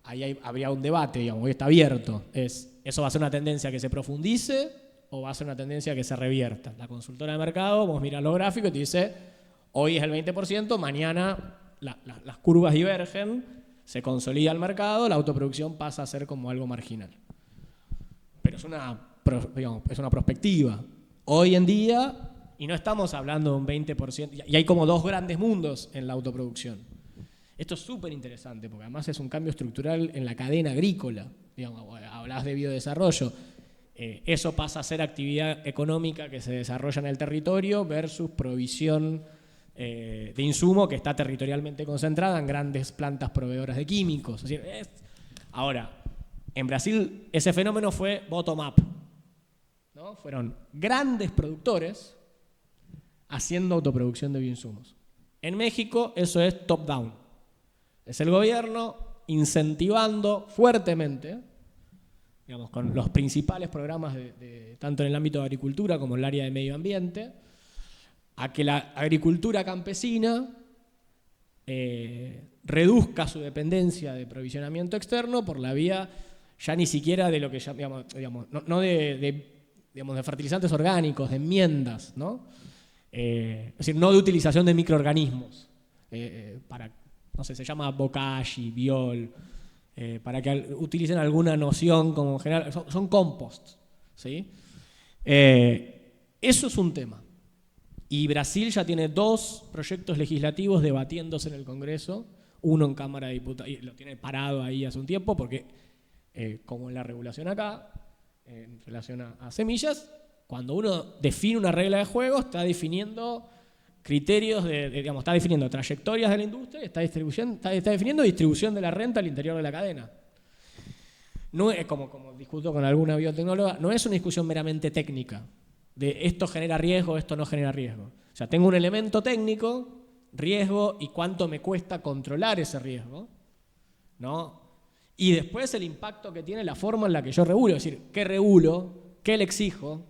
Ahí habría un debate, digamos, hoy está abierto. ¿Eso va a ser una tendencia que se profundice o va a ser una tendencia que se revierta? La consultora de mercado, vos mirás los gráficos y te dice, hoy es el 20%, mañana las curvas divergen, se consolida el mercado, la autoproducción pasa a ser como algo marginal. Pero es una perspectiva. Hoy en día, y no estamos hablando de un 20%, y hay como 2 grandes mundos en la autoproducción. Esto es súper interesante, porque además es un cambio estructural en la cadena agrícola. Digamos, hablás de biodesarrollo. Eso pasa a ser actividad económica que se desarrolla en el territorio versus provisión de insumo que está territorialmente concentrada en grandes plantas proveedoras de químicos. Es decir, ahora, en Brasil ese fenómeno fue bottom-up, ¿no? Fueron grandes productores haciendo autoproducción de bioinsumos. En México eso es top-down. Es el gobierno incentivando fuertemente, digamos, con los principales programas tanto en el ámbito de agricultura como en el área de medio ambiente, a que la agricultura campesina reduzca su dependencia de provisionamiento externo por la vía ya ni siquiera de lo que digamos no de fertilizantes orgánicos, de enmiendas, ¿no? Es decir, no de utilización de microorganismos para, no sé, se llama bokashi, biol, para que utilicen alguna noción como en general, son compost, ¿sí? Eso es un tema. Y Brasil ya tiene 2 proyectos legislativos debatiéndose en el Congreso, uno en Cámara de Diputados, y lo tiene parado ahí hace un tiempo, porque como en la regulación acá, en relación a semillas, cuando uno define una regla de juego, está definiendo criterios, está definiendo trayectorias de la industria, está definiendo distribución de la renta al interior de la cadena. No es, como discuto con alguna biotecnóloga, no es una discusión meramente técnica, de esto genera riesgo, esto no genera riesgo. O sea, tengo un elemento técnico riesgo y cuánto me cuesta controlar ese riesgo, ¿no? Y después el impacto que tiene la forma en la que yo regulo, es decir, qué regulo, qué le exijo,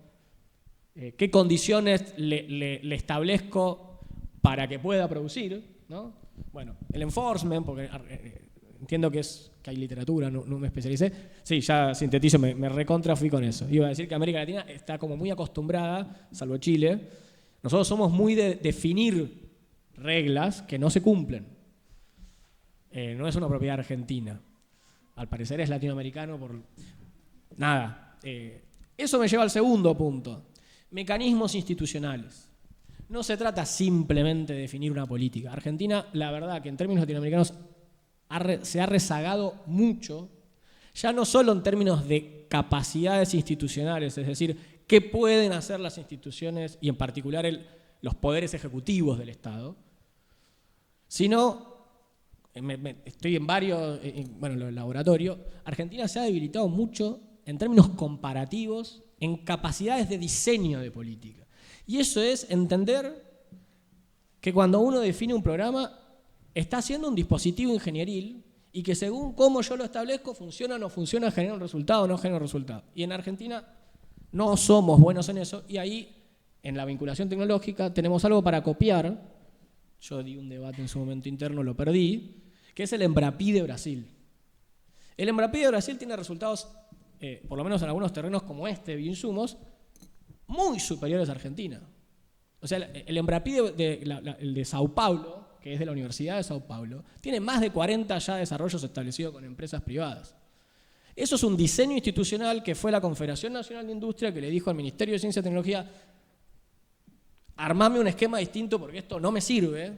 qué condiciones le establezco para que pueda producir, ¿no? Bueno, el enforcement, porque entiendo que hay literatura, no me especialicé. Sí, ya sintetizo, me recontra fui con eso. Iba a decir que América Latina está como muy acostumbrada, salvo Chile. Nosotros somos muy de definir reglas que no se cumplen. No es una propiedad argentina. Al parecer es latinoamericano por nada. Eso me lleva al segundo punto. Mecanismos institucionales. No se trata simplemente de definir una política. Argentina, la verdad que en términos latinoamericanos se ha rezagado mucho, ya no solo en términos de capacidades institucionales, es decir, qué pueden hacer las instituciones y en particular los poderes ejecutivos del Estado, sino, estoy en varios, los laboratorios, Argentina se ha debilitado mucho en términos comparativos en capacidades de diseño de política. Y eso es entender que cuando uno define un programa, está haciendo un dispositivo ingenieril y que según cómo yo lo establezco, funciona o no funciona, genera un resultado o no genera un resultado. Y en Argentina no somos buenos en eso y ahí, en la vinculación tecnológica, tenemos algo para copiar. Yo di un debate en su momento interno, lo perdí, que es el Embrapi de Brasil. El Embrapi de Brasil tiene resultados, por lo menos en algunos terrenos como este, bioinsumos, muy superiores a Argentina. O sea, el Embrapi el de Sao Paulo, que es de la Universidad de Sao Paulo, tiene más de 40 ya desarrollos establecidos con empresas privadas. Eso es un diseño institucional que fue la Confederación Nacional de Industria que le dijo al Ministerio de Ciencia y Tecnología: armame un esquema distinto porque esto no me sirve,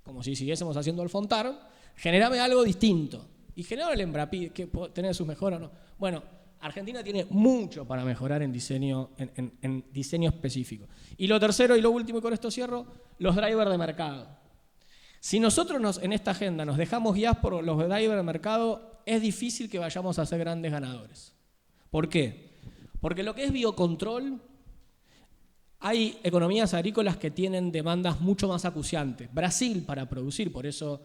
como si siguiésemos haciendo el Fontar, generame algo distinto. Y generar el Embrapi, que tiene sus mejoras o no. Bueno, Argentina tiene mucho para mejorar en diseño, en diseño específico. Y lo tercero y lo último, y con esto cierro, los drivers de mercado. Si nosotros en esta agenda nos dejamos guiar por los drivers de mercado, es difícil que vayamos a ser grandes ganadores. ¿Por qué? Porque lo que es biocontrol, hay economías agrícolas que tienen demandas mucho más acuciantes. Brasil, para producir, por eso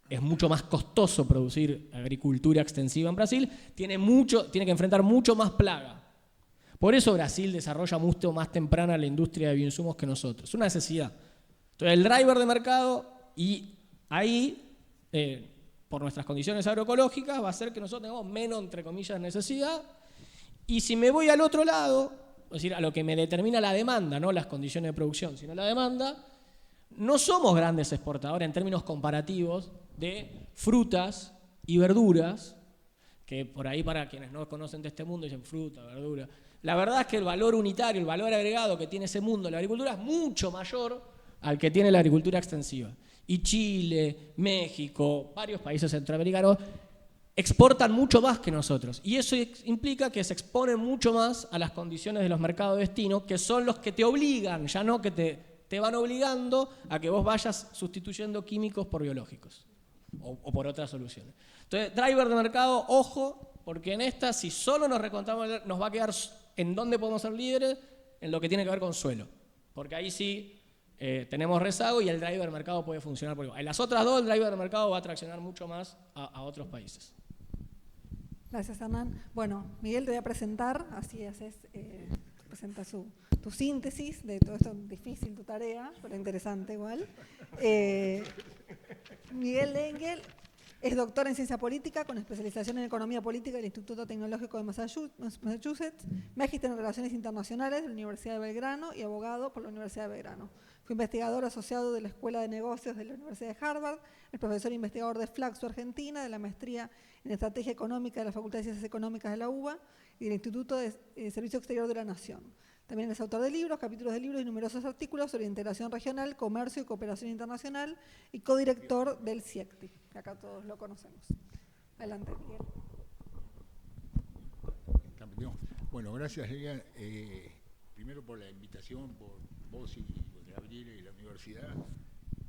es mucho más costoso producir agricultura extensiva en Brasil, tiene que enfrentar mucho más plaga. Por eso Brasil desarrolla mucho más temprana la industria de bioinsumos que nosotros. Es una necesidad. Entonces el driver de mercado, y ahí, por nuestras condiciones agroecológicas, va a hacer que nosotros tengamos menos, entre comillas, necesidad. Y si me voy al otro lado, es decir, a lo que me determina la demanda, no las condiciones de producción, sino la demanda, no somos grandes exportadores en términos comparativos de frutas y verduras, que por ahí para quienes no conocen de este mundo dicen fruta, verdura. La verdad es que el valor unitario, el valor agregado que tiene ese mundo, la agricultura, es mucho mayor al que tiene la agricultura extensiva. Y Chile, México, varios países centroamericanos exportan mucho más que nosotros. Y eso implica que se exponen mucho más a las condiciones de los mercados de destino, que son los que te obligan, ya no que te van obligando a que vos vayas sustituyendo químicos por biológicos o por otras soluciones. Entonces, driver de mercado, ojo, porque en esta, si solo nos recontamos, nos va a quedar en dónde podemos ser líderes, en lo que tiene que ver con suelo. Porque ahí sí tenemos rezago y el driver de mercado puede funcionar por igual. En las otras dos, el driver de mercado va a traccionar mucho más a otros países. Gracias, Hernán. Bueno, Miguel, te voy a presentar, así haces, presenta tu síntesis de todo esto, difícil tu tarea, pero interesante igual. Miguel Engel es doctor en ciencia política con especialización en economía política del Instituto Tecnológico de Massachusetts, magíster en relaciones internacionales de la Universidad de Belgrano y abogado por la Universidad de Belgrano. Fue investigador asociado de la Escuela de Negocios de la Universidad de Harvard, el profesor investigador de Flaxo, Argentina, de la maestría en Estrategia Económica de la Facultad de Ciencias Económicas de la UBA y del Instituto de Servicio Exterior de la Nación. También es autor de libros, capítulos de libros y numerosos artículos sobre integración regional, comercio y cooperación internacional y codirector del CIECTI, que acá todos lo conocemos. Adelante, Miguel. Bueno, gracias, Lilia. Primero por la invitación, por vos y Gabriela y la universidad.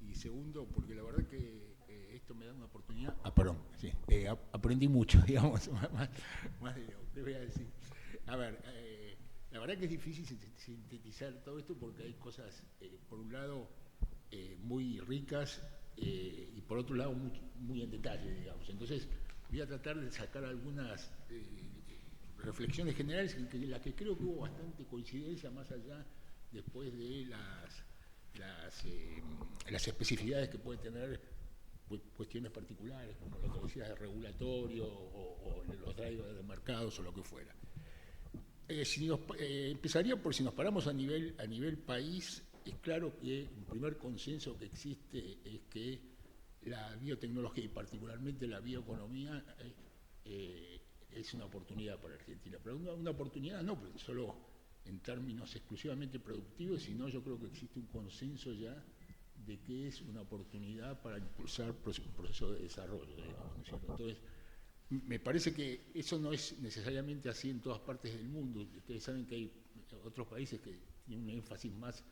Y segundo, porque la verdad que esto me da una oportunidad. Sí, aprendí mucho, digamos, más de lo que voy a decir. A ver, la verdad que es difícil sintetizar todo esto porque hay cosas, por un lado, muy ricas y por otro lado muy en detalle, digamos. Entonces voy a tratar de sacar algunas reflexiones generales en las que creo que hubo bastante coincidencia, más allá después de las especificidades que puede tener cuestiones particulares, como lo que decías de regulatorio o los drivers de mercados o lo que fuera. Empezaría por si nos paramos a nivel país. Es claro que un primer consenso que existe es que la biotecnología y particularmente la bioeconomía es una oportunidad para Argentina, pero una oportunidad no solo en términos exclusivamente productivos, sino yo creo que existe un consenso ya de que es una oportunidad para impulsar un proceso de desarrollo, digamos, ¿no es cierto? Entonces, me parece que eso no es necesariamente así en todas partes del mundo. Ustedes saben que hay otros países que tienen un énfasis más,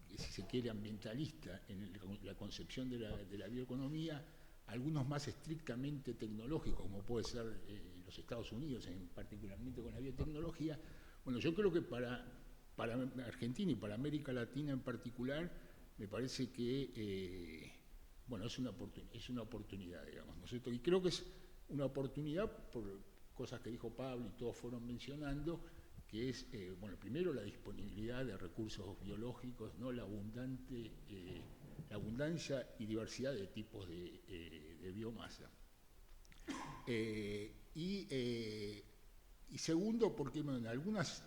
si se quiere, ambientalista en la concepción de la bioeconomía, algunos más estrictamente tecnológicos, como puede ser los Estados Unidos, particularmente con la biotecnología. Bueno, yo creo que para Argentina y para América Latina en particular, me parece que bueno, es una oportunidad, digamos, ¿no es cierto? Y creo que es una oportunidad por cosas que dijo Pablo y todos fueron mencionando, que es, bueno, primero la disponibilidad de recursos biológicos, ¿no? La abundancia y diversidad de tipos de biomasa. Y segundo, porque bueno, en algunas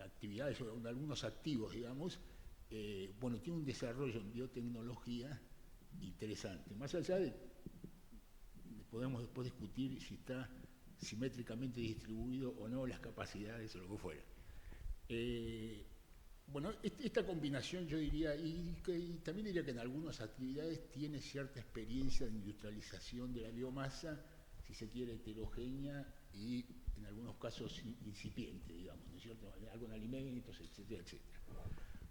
actividades o en algunos activos, digamos, bueno, tiene un desarrollo en biotecnología interesante, más allá de podemos después discutir si está simétricamente distribuido o no las capacidades o lo que fuera. Bueno, esta combinación yo diría, y también diría que en algunas actividades tiene cierta experiencia de industrialización de la biomasa, si se quiere heterogénea y en algunos casos incipiente, digamos, ¿no es cierto? Algo en alimentos, etcétera, etcétera.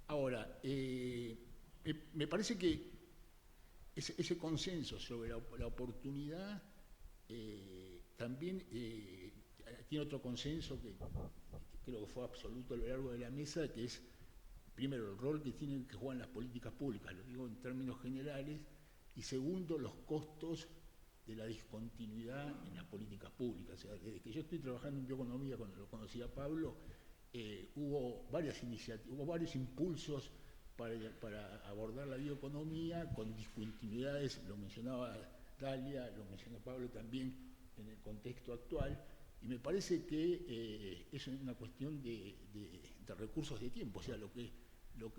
Ahora, me parece que ese consenso sobre la oportunidad también tiene otro consenso que creo que fue absoluto a lo largo de la mesa, que es, primero, el rol que tienen que jugar las políticas públicas, lo digo en términos generales, y segundo, los costos de la discontinuidad en las políticas públicas. O sea, desde que yo estoy trabajando en bioeconomía, cuando lo conocía Pablo, hubo varias iniciativas, hubo varios impulsos para abordar la bioeconomía con discontinuidades, lo mencionaba Dalia, lo mencionó Pablo también en el contexto actual, y me parece que es una cuestión de recursos de tiempo. O sea, lo que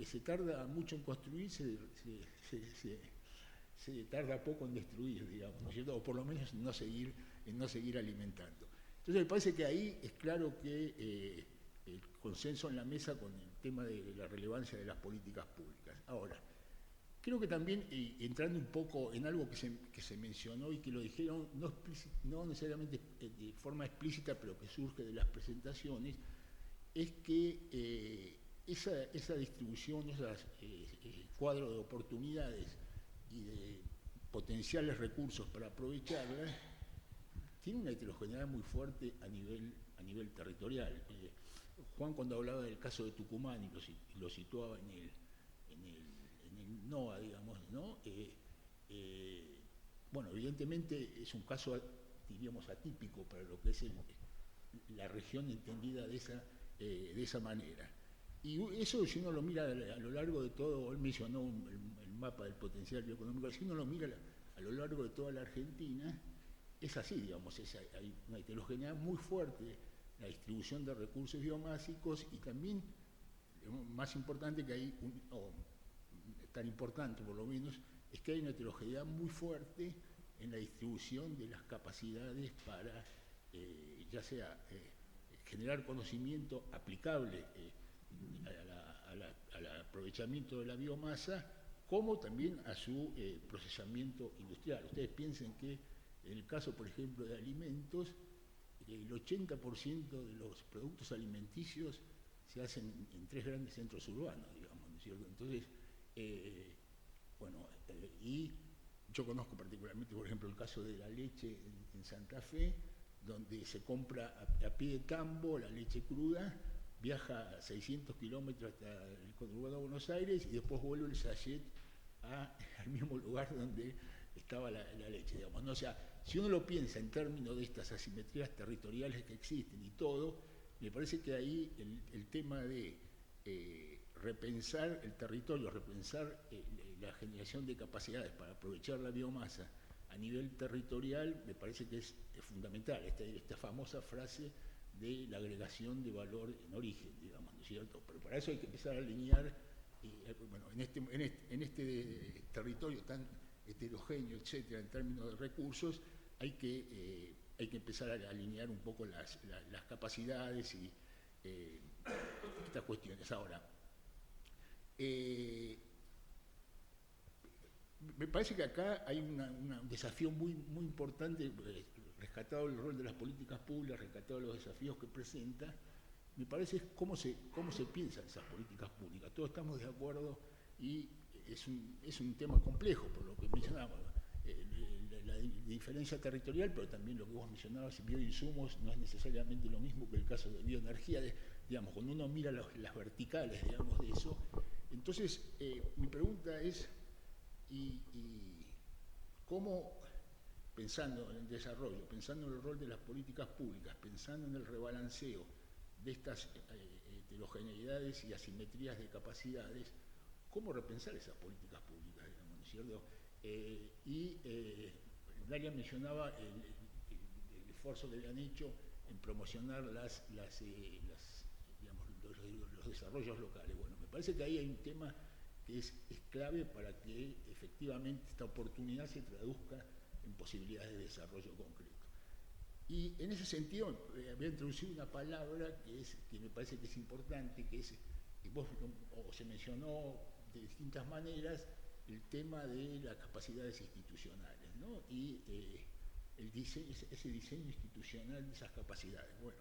se tarda mucho en construir se tarda poco en destruir, digamos, ¿no es cierto? O por lo menos en no seguir alimentando. Entonces me parece que ahí es claro que el consenso en la mesa con el tema de la relevancia de las políticas públicas. Ahora, creo que también, entrando un poco en algo que se mencionó y que lo dijeron no necesariamente de forma explícita, pero que surge de las presentaciones, es que esa distribución, ese cuadro de oportunidades y de potenciales recursos para aprovecharlas, tiene una heterogeneidad muy fuerte a nivel territorial. Juan, cuando hablaba del caso de Tucumán y lo situaba en el NOA, digamos, ¿no? Bueno, evidentemente es un caso, diríamos, atípico para lo que es la región entendida de esa manera. Y eso, si uno lo mira a lo largo de todo, él mencionó el mapa del potencial bioeconómico, si uno lo mira a lo largo de toda la Argentina, es así, digamos, hay una heterogeneidad muy fuerte, la distribución de recursos biomásicos, y también, más importante que hay, tan importante por lo menos, es que hay una heterogeneidad muy fuerte en la distribución de las capacidades para, ya sea generar conocimiento aplicable al aprovechamiento de la biomasa, como también a su procesamiento industrial. Ustedes piensen que en el caso, por ejemplo, de alimentos, el 80% de los productos alimenticios se hacen en 3 grandes centros urbanos, digamos, ¿no es cierto? Entonces, bueno, y yo conozco particularmente, por ejemplo, el caso de la leche en Santa Fe, donde se compra a pie de campo la leche cruda viaja 600 kilómetros hasta el conurbano de Buenos Aires y después vuelve el sachet al mismo lugar donde estaba la leche, digamos, ¿no? O sea, si uno lo piensa en términos de estas asimetrías territoriales que existen y todo, me parece que ahí el tema de repensar el territorio, repensar la generación de capacidades para aprovechar la biomasa a nivel territorial, me parece que es fundamental, esta famosa frase de la agregación de valor en origen, digamos, ¿no es cierto? Pero para eso hay que empezar a alinear, bueno, en este territorio tan heterogéneo, etcétera, en términos de recursos, hay que empezar a alinear un poco las capacidades y estas cuestiones. Ahora, me parece que acá hay un desafío muy importante, rescatado el rol de las políticas públicas, rescatado los desafíos que presenta. Me parece cómo se piensan esas políticas públicas. Todos estamos de acuerdo y es un tema complejo, por lo que mencionábamos, la diferencia territorial, pero también lo que vos mencionabas, bioinsumos no es necesariamente lo mismo que el caso de bioenergía, digamos, cuando uno mira las verticales, digamos, de eso. Entonces, mi pregunta es, y cómo, pensando en el desarrollo, pensando en el rol de las políticas públicas, pensando en el rebalanceo de estas heterogeneidades y asimetrías de capacidades, cómo repensar esas políticas públicas, digamos, ¿no es cierto? Dalia mencionaba el esfuerzo que le han hecho en promocionar los desarrollos locales. Bueno, me parece que ahí hay un tema que es clave para que efectivamente esta oportunidad se traduzca en posibilidades de desarrollo concreto. Y en ese sentido voy a introducir una palabra que me parece que es importante, que se mencionó de distintas maneras, el tema de las capacidades institucionales, ¿no? Y ese diseño institucional de esas capacidades. Bueno,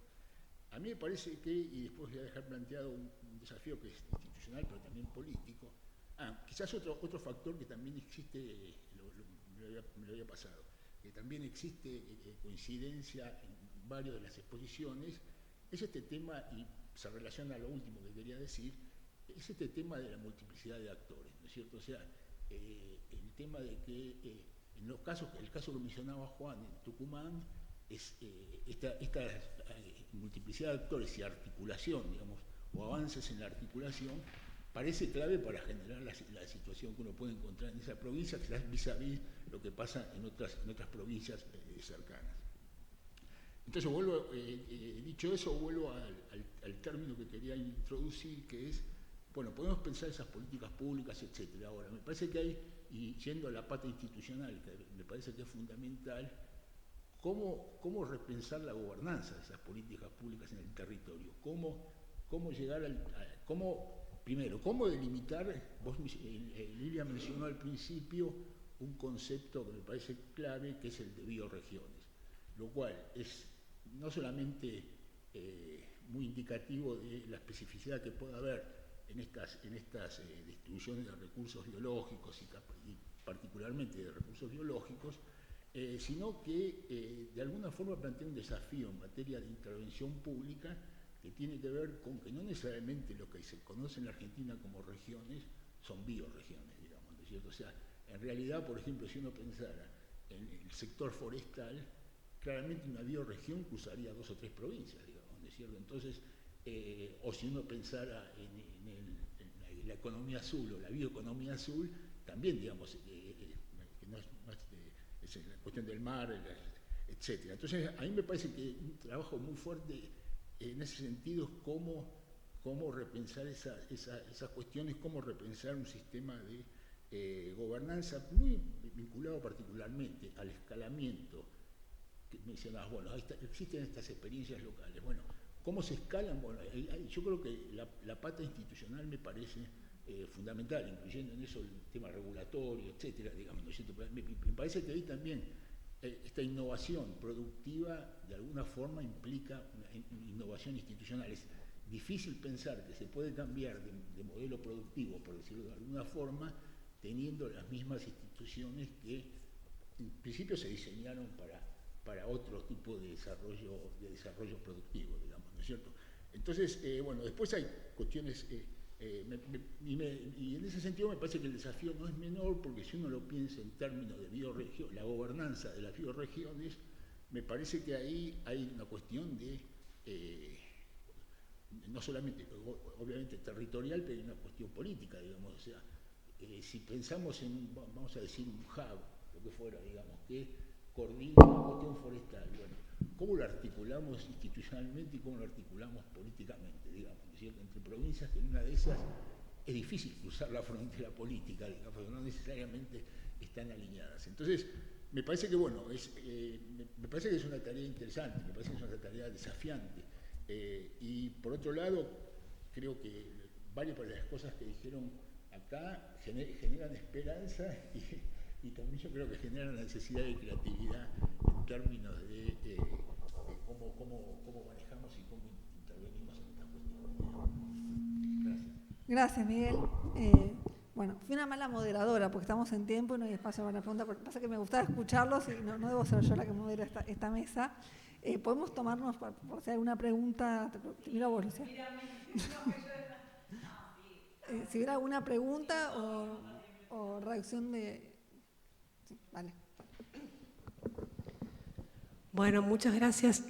a mí me parece que, y después voy a dejar planteado un desafío que es institucional, pero también político. Quizás otro factor que también existe, me lo había pasado, que también existe coincidencia en varias de las exposiciones, es este tema, y se relaciona a lo último que quería decir, es este tema de la multiplicidad de actores, ¿no es cierto? O sea, el tema de que el caso que mencionaba Juan en Tucumán, es esta multiplicidad de actores y articulación, digamos, o avances en la articulación, parece clave para generar la situación que uno puede encontrar en esa provincia, quizás vis-a-vis lo que pasa en otras provincias cercanas. Entonces, dicho eso, vuelvo al término que quería introducir, que es, bueno, podemos pensar esas políticas públicas, etcétera. Ahora, me parece que hay, y yendo a la pata institucional, que me parece que es fundamental, cómo repensar la gobernanza de esas políticas públicas en el territorio, cómo llegar primero, cómo delimitar, Lilia mencionó al principio un concepto que me parece clave, que es el de bioregiones, lo cual es no solamente muy indicativo de la especificidad que pueda haber en estas distribuciones de recursos biológicos y particularmente de recursos biológicos, sino que de alguna forma plantea un desafío en materia de intervención pública que tiene que ver con que no necesariamente lo que se conoce en la Argentina como regiones son bioregiones, digamos, ¿no es cierto? O sea, en realidad, por ejemplo, si uno pensara en el sector forestal, claramente una bioregión cruzaría 2 o 3 provincias, digamos, ¿no es cierto? Entonces, o si uno pensara en la economía azul o la bioeconomía azul, también, digamos, que no es la cuestión del mar, etcétera. Entonces, a mí me parece que un trabajo muy fuerte en ese sentido es cómo repensar esas cuestiones, cómo repensar un sistema de gobernanza muy vinculado particularmente al escalamiento que mencionabas. Bueno, existen estas experiencias locales. Bueno, ¿cómo se escalan? Bueno, yo creo que la pata institucional me parece fundamental, incluyendo en eso el tema regulatorio, etcétera, digamos, ¿no es cierto? Me parece que ahí también esta innovación productiva de alguna forma implica una innovación institucional. Es difícil pensar que se puede cambiar de modelo productivo, por decirlo de alguna forma, teniendo las mismas instituciones que en principio se diseñaron para otro tipo de desarrollo productivo, digamos, ¿no es cierto? Entonces, bueno, después hay cuestiones, y en ese sentido me parece que el desafío no es menor, porque si uno lo piensa en términos de bioregión, la gobernanza de las bioregiones, me parece que ahí hay una cuestión de, no solamente, obviamente territorial, pero hay una cuestión política, digamos, o sea, si pensamos en, vamos a decir, un hub, lo que fuera, digamos, que coordina la cuestión forestal, bueno, ¿cómo lo articulamos institucionalmente y cómo lo articulamos políticamente, digamos, ¿no es cierto? Entre provincias que en una de esas es difícil cruzar la frontera política, digamos, porque no necesariamente están alineadas. Entonces, me parece que, bueno, me parece que es una tarea interesante, me parece que es una tarea desafiante. Y por otro lado, creo que varias de las cosas que dijeron acá generan esperanza y también yo creo que generan la necesidad de creatividad en términos de cómo manejamos y cómo intervenimos en esta cuestión. Gracias. Gracias, Miguel. Bueno, fui una mala moderadora porque estamos en tiempo y no hay espacio para preguntas. Pero pasa que me gustaba escucharlos y no debo ser yo la que modera esta mesa. Podemos tomarnos, por si hay alguna pregunta. Te miro a vos, Lucía. Si hubiera alguna pregunta o reacción de... Sí, vale. Bueno, muchas gracias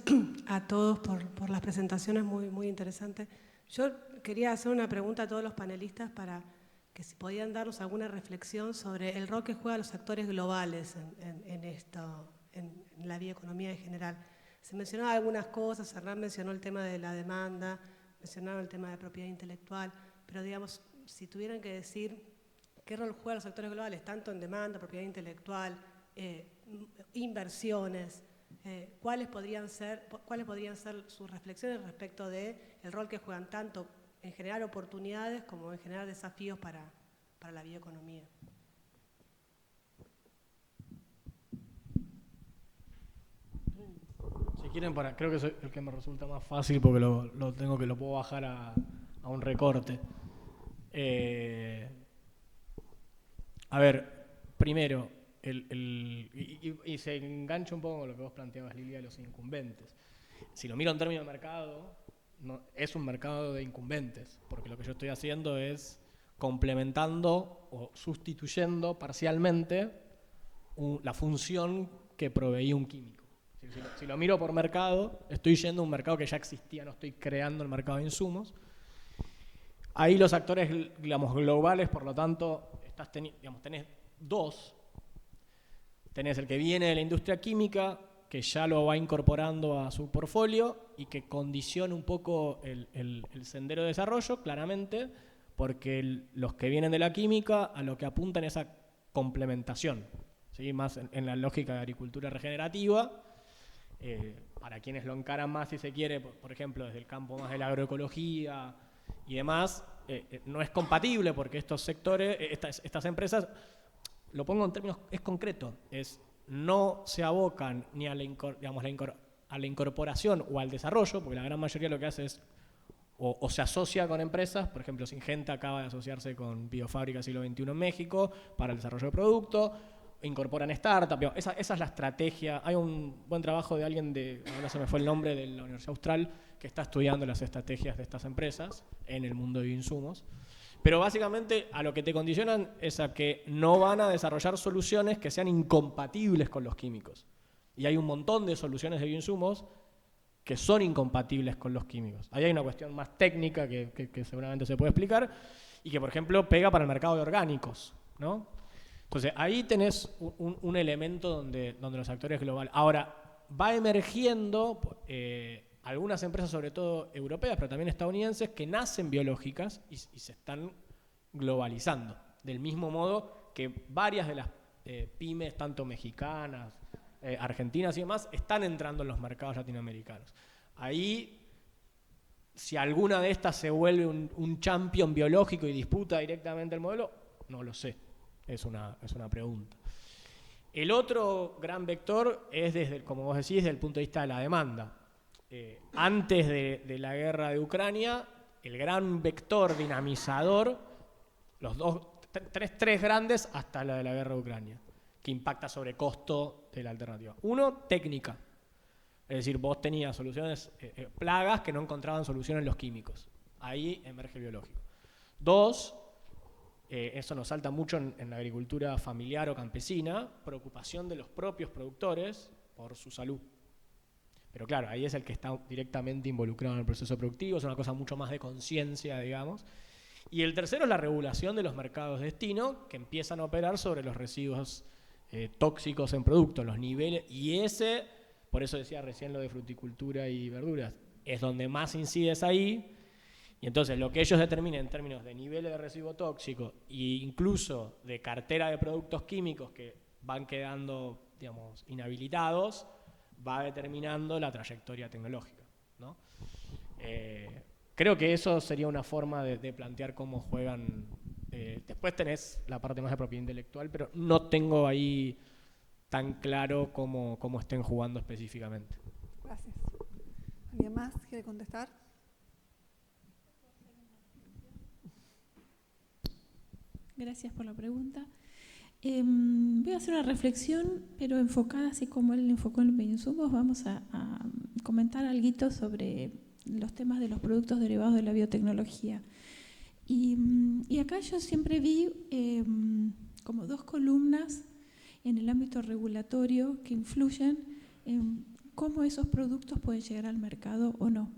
a todos por las presentaciones muy, muy interesantes. Yo quería hacer una pregunta a todos los panelistas para que si podían darnos alguna reflexión sobre el rol que juegan los actores globales en la bioeconomía en general. Se mencionaban algunas cosas, Hernán mencionó el tema de la demanda, mencionaron el tema de propiedad intelectual, pero digamos, si tuvieran que decir qué rol juegan los actores globales, tanto en demanda, propiedad intelectual, inversiones, ¿cuáles podrían ser sus reflexiones respecto del rol que juegan tanto en generar oportunidades como en generar desafíos para la bioeconomía? Si quieren, creo que es el que me resulta más fácil porque lo puedo bajar a un recorte. A ver, primero, y se engancha un poco con lo que vos planteabas, Lilia, de los incumbentes. Si lo miro en términos de mercado, no, es un mercado de incumbentes, porque lo que yo estoy haciendo es complementando o sustituyendo parcialmente la función que proveía un químico. Si lo miro por mercado, estoy yendo a un mercado que ya existía, no estoy creando el mercado de insumos. Ahí los actores, digamos, globales, por lo tanto, tenés dos. Tenés el que viene de la industria química, que ya lo va incorporando a su portfolio y que condiciona un poco el sendero de desarrollo, claramente, porque los que vienen de la química a lo que apuntan es a complementación, ¿sí? Más en la lógica de agricultura regenerativa. Para quienes lo encaran más, si se quiere, por ejemplo, desde el campo más de la agroecología y demás, no es compatible porque estos sectores, estas empresas, lo pongo en términos, es concreto, no se abocan ni a la incorporación o al desarrollo, porque la gran mayoría lo que hace es o se asocia con empresas, por ejemplo, Syngenta acaba de asociarse con Biofábrica Siglo XXI en México para el desarrollo de productos, incorporan startups, esa es la estrategia. Hay un buen trabajo de alguien ahora se me fue el nombre, de la Universidad Austral, que está estudiando las estrategias de estas empresas en el mundo de bioinsumos. Pero básicamente a lo que te condicionan es a que no van a desarrollar soluciones que sean incompatibles con los químicos. Y hay un montón de soluciones de bioinsumos que son incompatibles con los químicos. Ahí hay una cuestión más técnica que seguramente se puede explicar y que, por ejemplo, pega para el mercado de orgánicos, ¿no? Entonces, ahí tenés un elemento donde los actores globales... Ahora, va emergiendo algunas empresas, sobre todo europeas, pero también estadounidenses, que nacen biológicas y se están globalizando. Del mismo modo que varias de las pymes, tanto mexicanas, argentinas y demás, están entrando en los mercados latinoamericanos. Ahí, si alguna de estas se vuelve un champion biológico y disputa directamente el modelo, no lo sé. Es una pregunta. El otro gran vector es, como vos decís, desde el punto de vista de la demanda. Antes de la guerra de Ucrania, el gran vector dinamizador, tres grandes hasta la de la guerra de Ucrania, que impacta sobre costo de la alternativa. Uno, técnica. Es decir, vos tenías soluciones, plagas que no encontraban solución en los químicos. Ahí emerge el biológico. 2, eso nos salta mucho en la agricultura familiar o campesina, preocupación de los propios productores por su salud. Pero claro, ahí es el que está directamente involucrado en el proceso productivo, es una cosa mucho más de conciencia, digamos. Y el tercero es la regulación de los mercados de destino, que empiezan a operar sobre los residuos tóxicos en productos, los niveles, y por eso decía recién lo de fruticultura y verduras, es donde más incides ahí. Y entonces lo que ellos determinen en términos de niveles de residuo tóxico e incluso de cartera de productos químicos que van quedando, digamos, inhabilitados, va determinando la trayectoria tecnológica, ¿no? Creo que eso sería una forma de plantear cómo juegan. Después tenés la parte más de propiedad intelectual, pero no tengo ahí tan claro cómo estén jugando específicamente. Gracias. ¿Alguien más quiere contestar? Gracias por la pregunta. Voy a hacer una reflexión, pero enfocada, así como él enfocó en los bioinsumos, vamos a comentar algo sobre los temas de los productos derivados de la biotecnología. Y acá yo siempre vi como 2 columnas en el ámbito regulatorio que influyen en cómo esos productos pueden llegar al mercado o no.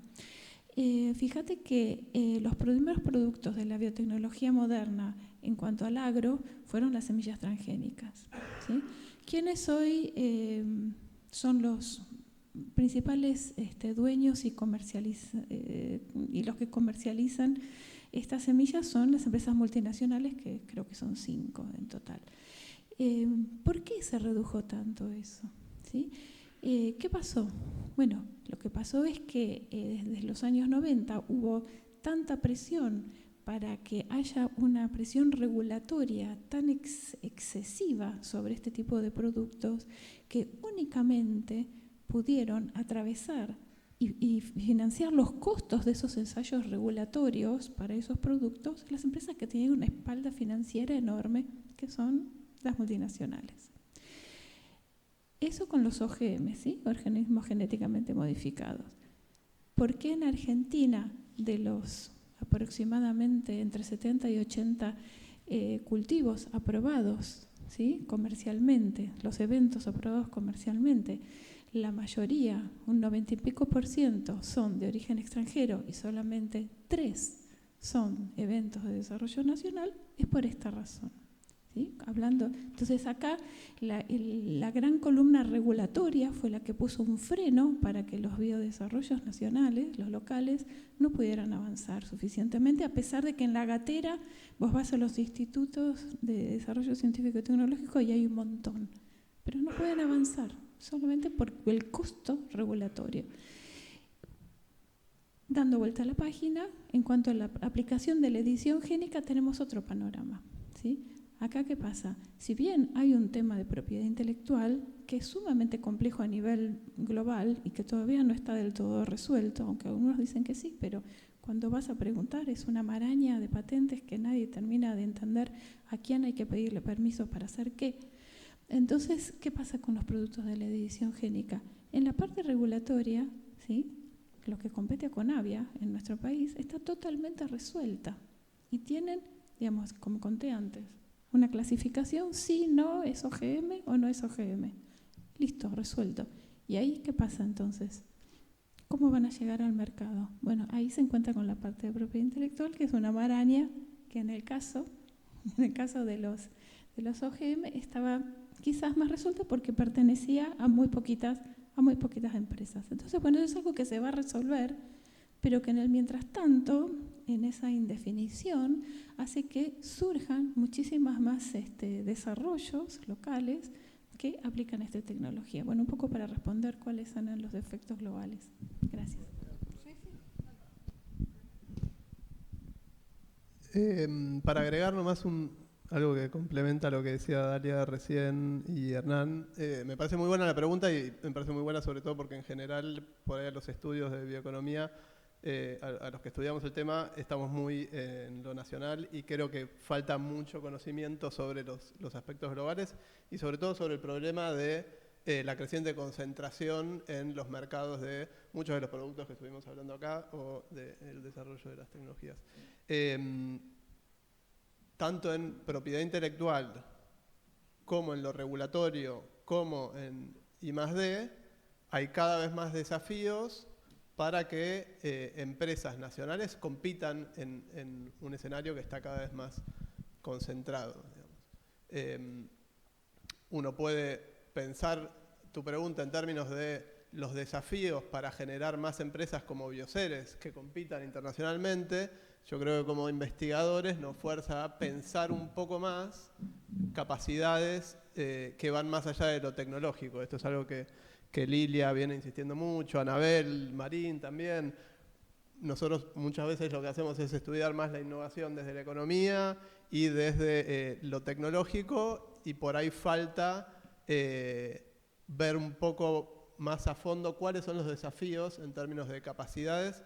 Fíjate que los primeros productos de la biotecnología moderna en cuanto al agro fueron las semillas transgénicas, ¿sí? ¿Quiénes hoy son los principales dueños y los que comercializan estas semillas? Son las empresas multinacionales, que creo que son 5 en total. ¿Por qué se redujo tanto eso? ¿Sí? ¿Qué pasó? Bueno, lo que pasó es que desde los años 90 hubo tanta presión para que haya una presión regulatoria tan excesiva sobre este tipo de productos que únicamente pudieron atravesar y financiar los costos de esos ensayos regulatorios para esos productos las empresas que tienen una espalda financiera enorme, que son las multinacionales. Eso con los OGM, ¿sí? Organismos genéticamente modificados. ¿Por qué en Argentina, de los aproximadamente entre 70 y 80 cultivos aprobados, ¿sí? Comercialmente, los eventos aprobados comercialmente, la mayoría, un 90 y pico %, son de origen extranjero y solamente 3 son eventos de desarrollo nacional? Es por esta razón. ¿Sí? Entonces acá la gran columna regulatoria fue la que puso un freno para que los biodesarrollos nacionales, los locales, no pudieran avanzar suficientemente, a pesar de que en la gatera vos vas a los institutos de desarrollo científico y tecnológico y hay un montón, pero no pueden avanzar solamente por el costo regulatorio. Dando vuelta a la página, en cuanto a la aplicación de la edición génica, tenemos otro panorama, ¿sí? Acá, ¿qué pasa? Si bien hay un tema de propiedad intelectual que es sumamente complejo a nivel global y que todavía no está del todo resuelto, aunque algunos dicen que sí, pero cuando vas a preguntar es una maraña de patentes que nadie termina de entender a quién hay que pedirle permiso para hacer qué. Entonces, ¿qué pasa con los productos de la edición génica? En la parte regulatoria, ¿sí? Lo que compete a Conavia en nuestro país está totalmente resuelta y tienen, digamos, como conté antes, una clasificación, sí, no, es OGM o no es OGM. Listo, resuelto. ¿Y ahí qué pasa entonces? ¿Cómo van a llegar al mercado? Bueno, ahí se encuentra con la parte de propiedad intelectual, que es una maraña que en el caso de los OGM estaba quizás más resuelta porque pertenecía a muy poquitas empresas. Entonces, bueno, eso es algo que se va a resolver, pero que en el mientras tanto, en esa indefinición, hace que surjan muchísimas más desarrollos locales que aplican esta tecnología. Bueno, un poco para responder cuáles son los efectos globales. Gracias. Para agregar nomás algo que complementa lo que decía Dalia recién y Hernán, me parece muy buena la pregunta y me parece muy buena sobre todo porque en general, por ahí los estudios de bioeconomía, a los que estudiamos el tema, estamos muy en lo nacional y creo que falta mucho conocimiento sobre los aspectos globales y sobre todo sobre el problema de la creciente concentración en los mercados de muchos de los productos que estuvimos hablando acá o del desarrollo de las tecnologías. Tanto en propiedad intelectual como en lo regulatorio, como en I+D, hay cada vez más desafíos para que empresas nacionales compitan en un escenario que está cada vez más concentrado. Uno puede pensar tu pregunta en términos de los desafíos para generar más empresas como Bioceres que compitan internacionalmente. Yo creo que como investigadores nos fuerza a pensar un poco más capacidades que van más allá de lo tecnológico. Esto es algo que Lilia viene insistiendo mucho, Anabel, Marín también. Nosotros muchas veces lo que hacemos es estudiar más la innovación desde la economía y desde lo tecnológico, y por ahí falta ver un poco más a fondo cuáles son los desafíos en términos de capacidades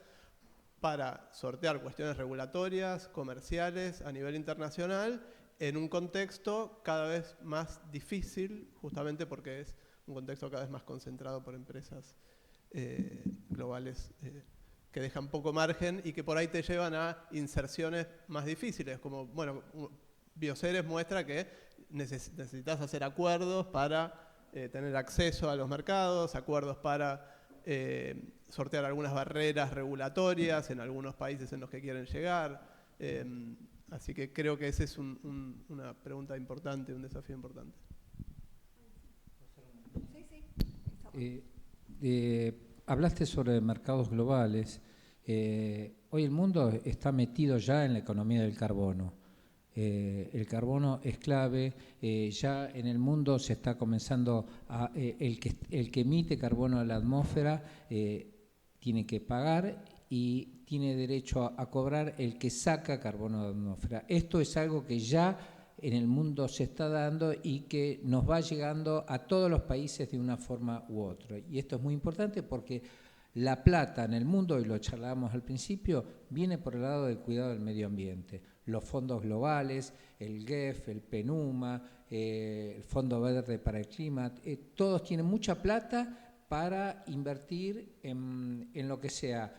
para sortear cuestiones regulatorias, comerciales a nivel internacional, en un contexto cada vez más difícil, justamente porque es un contexto cada vez más concentrado por empresas globales que dejan poco margen y que por ahí te llevan a inserciones más difíciles, como, bueno, Bioceres muestra que necesitas hacer acuerdos para tener acceso a los mercados, acuerdos para sortear algunas barreras regulatorias en algunos países en los que quieren llegar. Así que creo que esa es una pregunta importante, un desafío importante. Hablaste sobre mercados globales. Hoy el mundo está metido ya en la economía del carbono. El carbono es clave. Ya en el mundo se está comenzando el que emite carbono a la atmósfera tiene que pagar y tiene derecho a cobrar el que saca carbono de la atmósfera. Esto es algo que ya en el mundo se está dando y que nos va llegando a todos los países de una forma u otra. Y esto es muy importante porque la plata en el mundo, y lo charlábamos al principio, viene por el lado del cuidado del medio ambiente. Los fondos globales, el GEF, el PNUMA, el Fondo Verde para el Clima, todos tienen mucha plata para invertir en lo que sea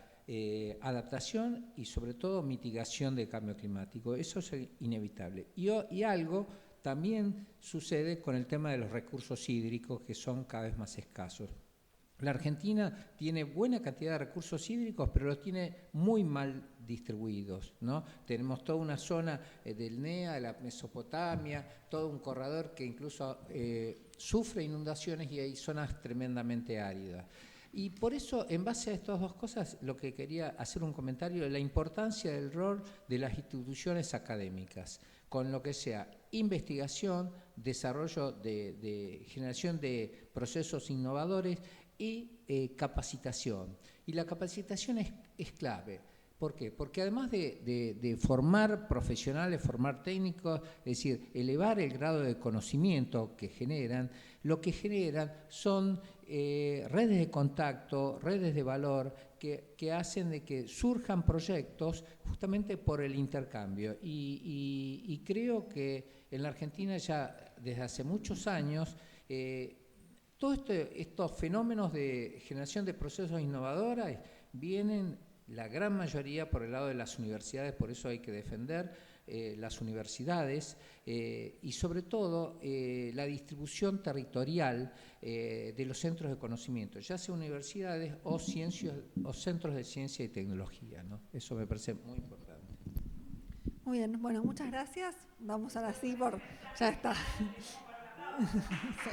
adaptación y sobre todo mitigación del cambio climático. Eso es inevitable. Y algo también sucede con el tema de los recursos hídricos, que son cada vez más escasos. La Argentina tiene buena cantidad de recursos hídricos, pero los tiene muy mal distribuidos, ¿no? Tenemos toda una zona del NEA, de la Mesopotamia, todo un corredor que incluso sufre inundaciones y hay zonas tremendamente áridas. Y por eso, en base a estas dos cosas, lo que quería hacer un comentario de la importancia del rol de las instituciones académicas, con lo que sea investigación, desarrollo de generación de procesos innovadores y capacitación. Y la capacitación es clave. ¿Por qué? Porque además de formar profesionales, formar técnicos, es decir, elevar el grado de conocimiento que generan, lo que generan son redes de contacto, redes de valor que hacen de que surjan proyectos justamente por el intercambio. Y creo que en la Argentina ya desde hace muchos años todos estos fenómenos de generación de procesos innovadores vienen la gran mayoría por el lado de las universidades, por eso hay que defender las universidades y sobre todo la distribución territorial de los centros de conocimiento, ya sea universidades o centros de ciencia y tecnología, ¿no? Eso me parece muy importante. Muy bien, bueno, muchas gracias. Vamos ahora sí ya está. Sí.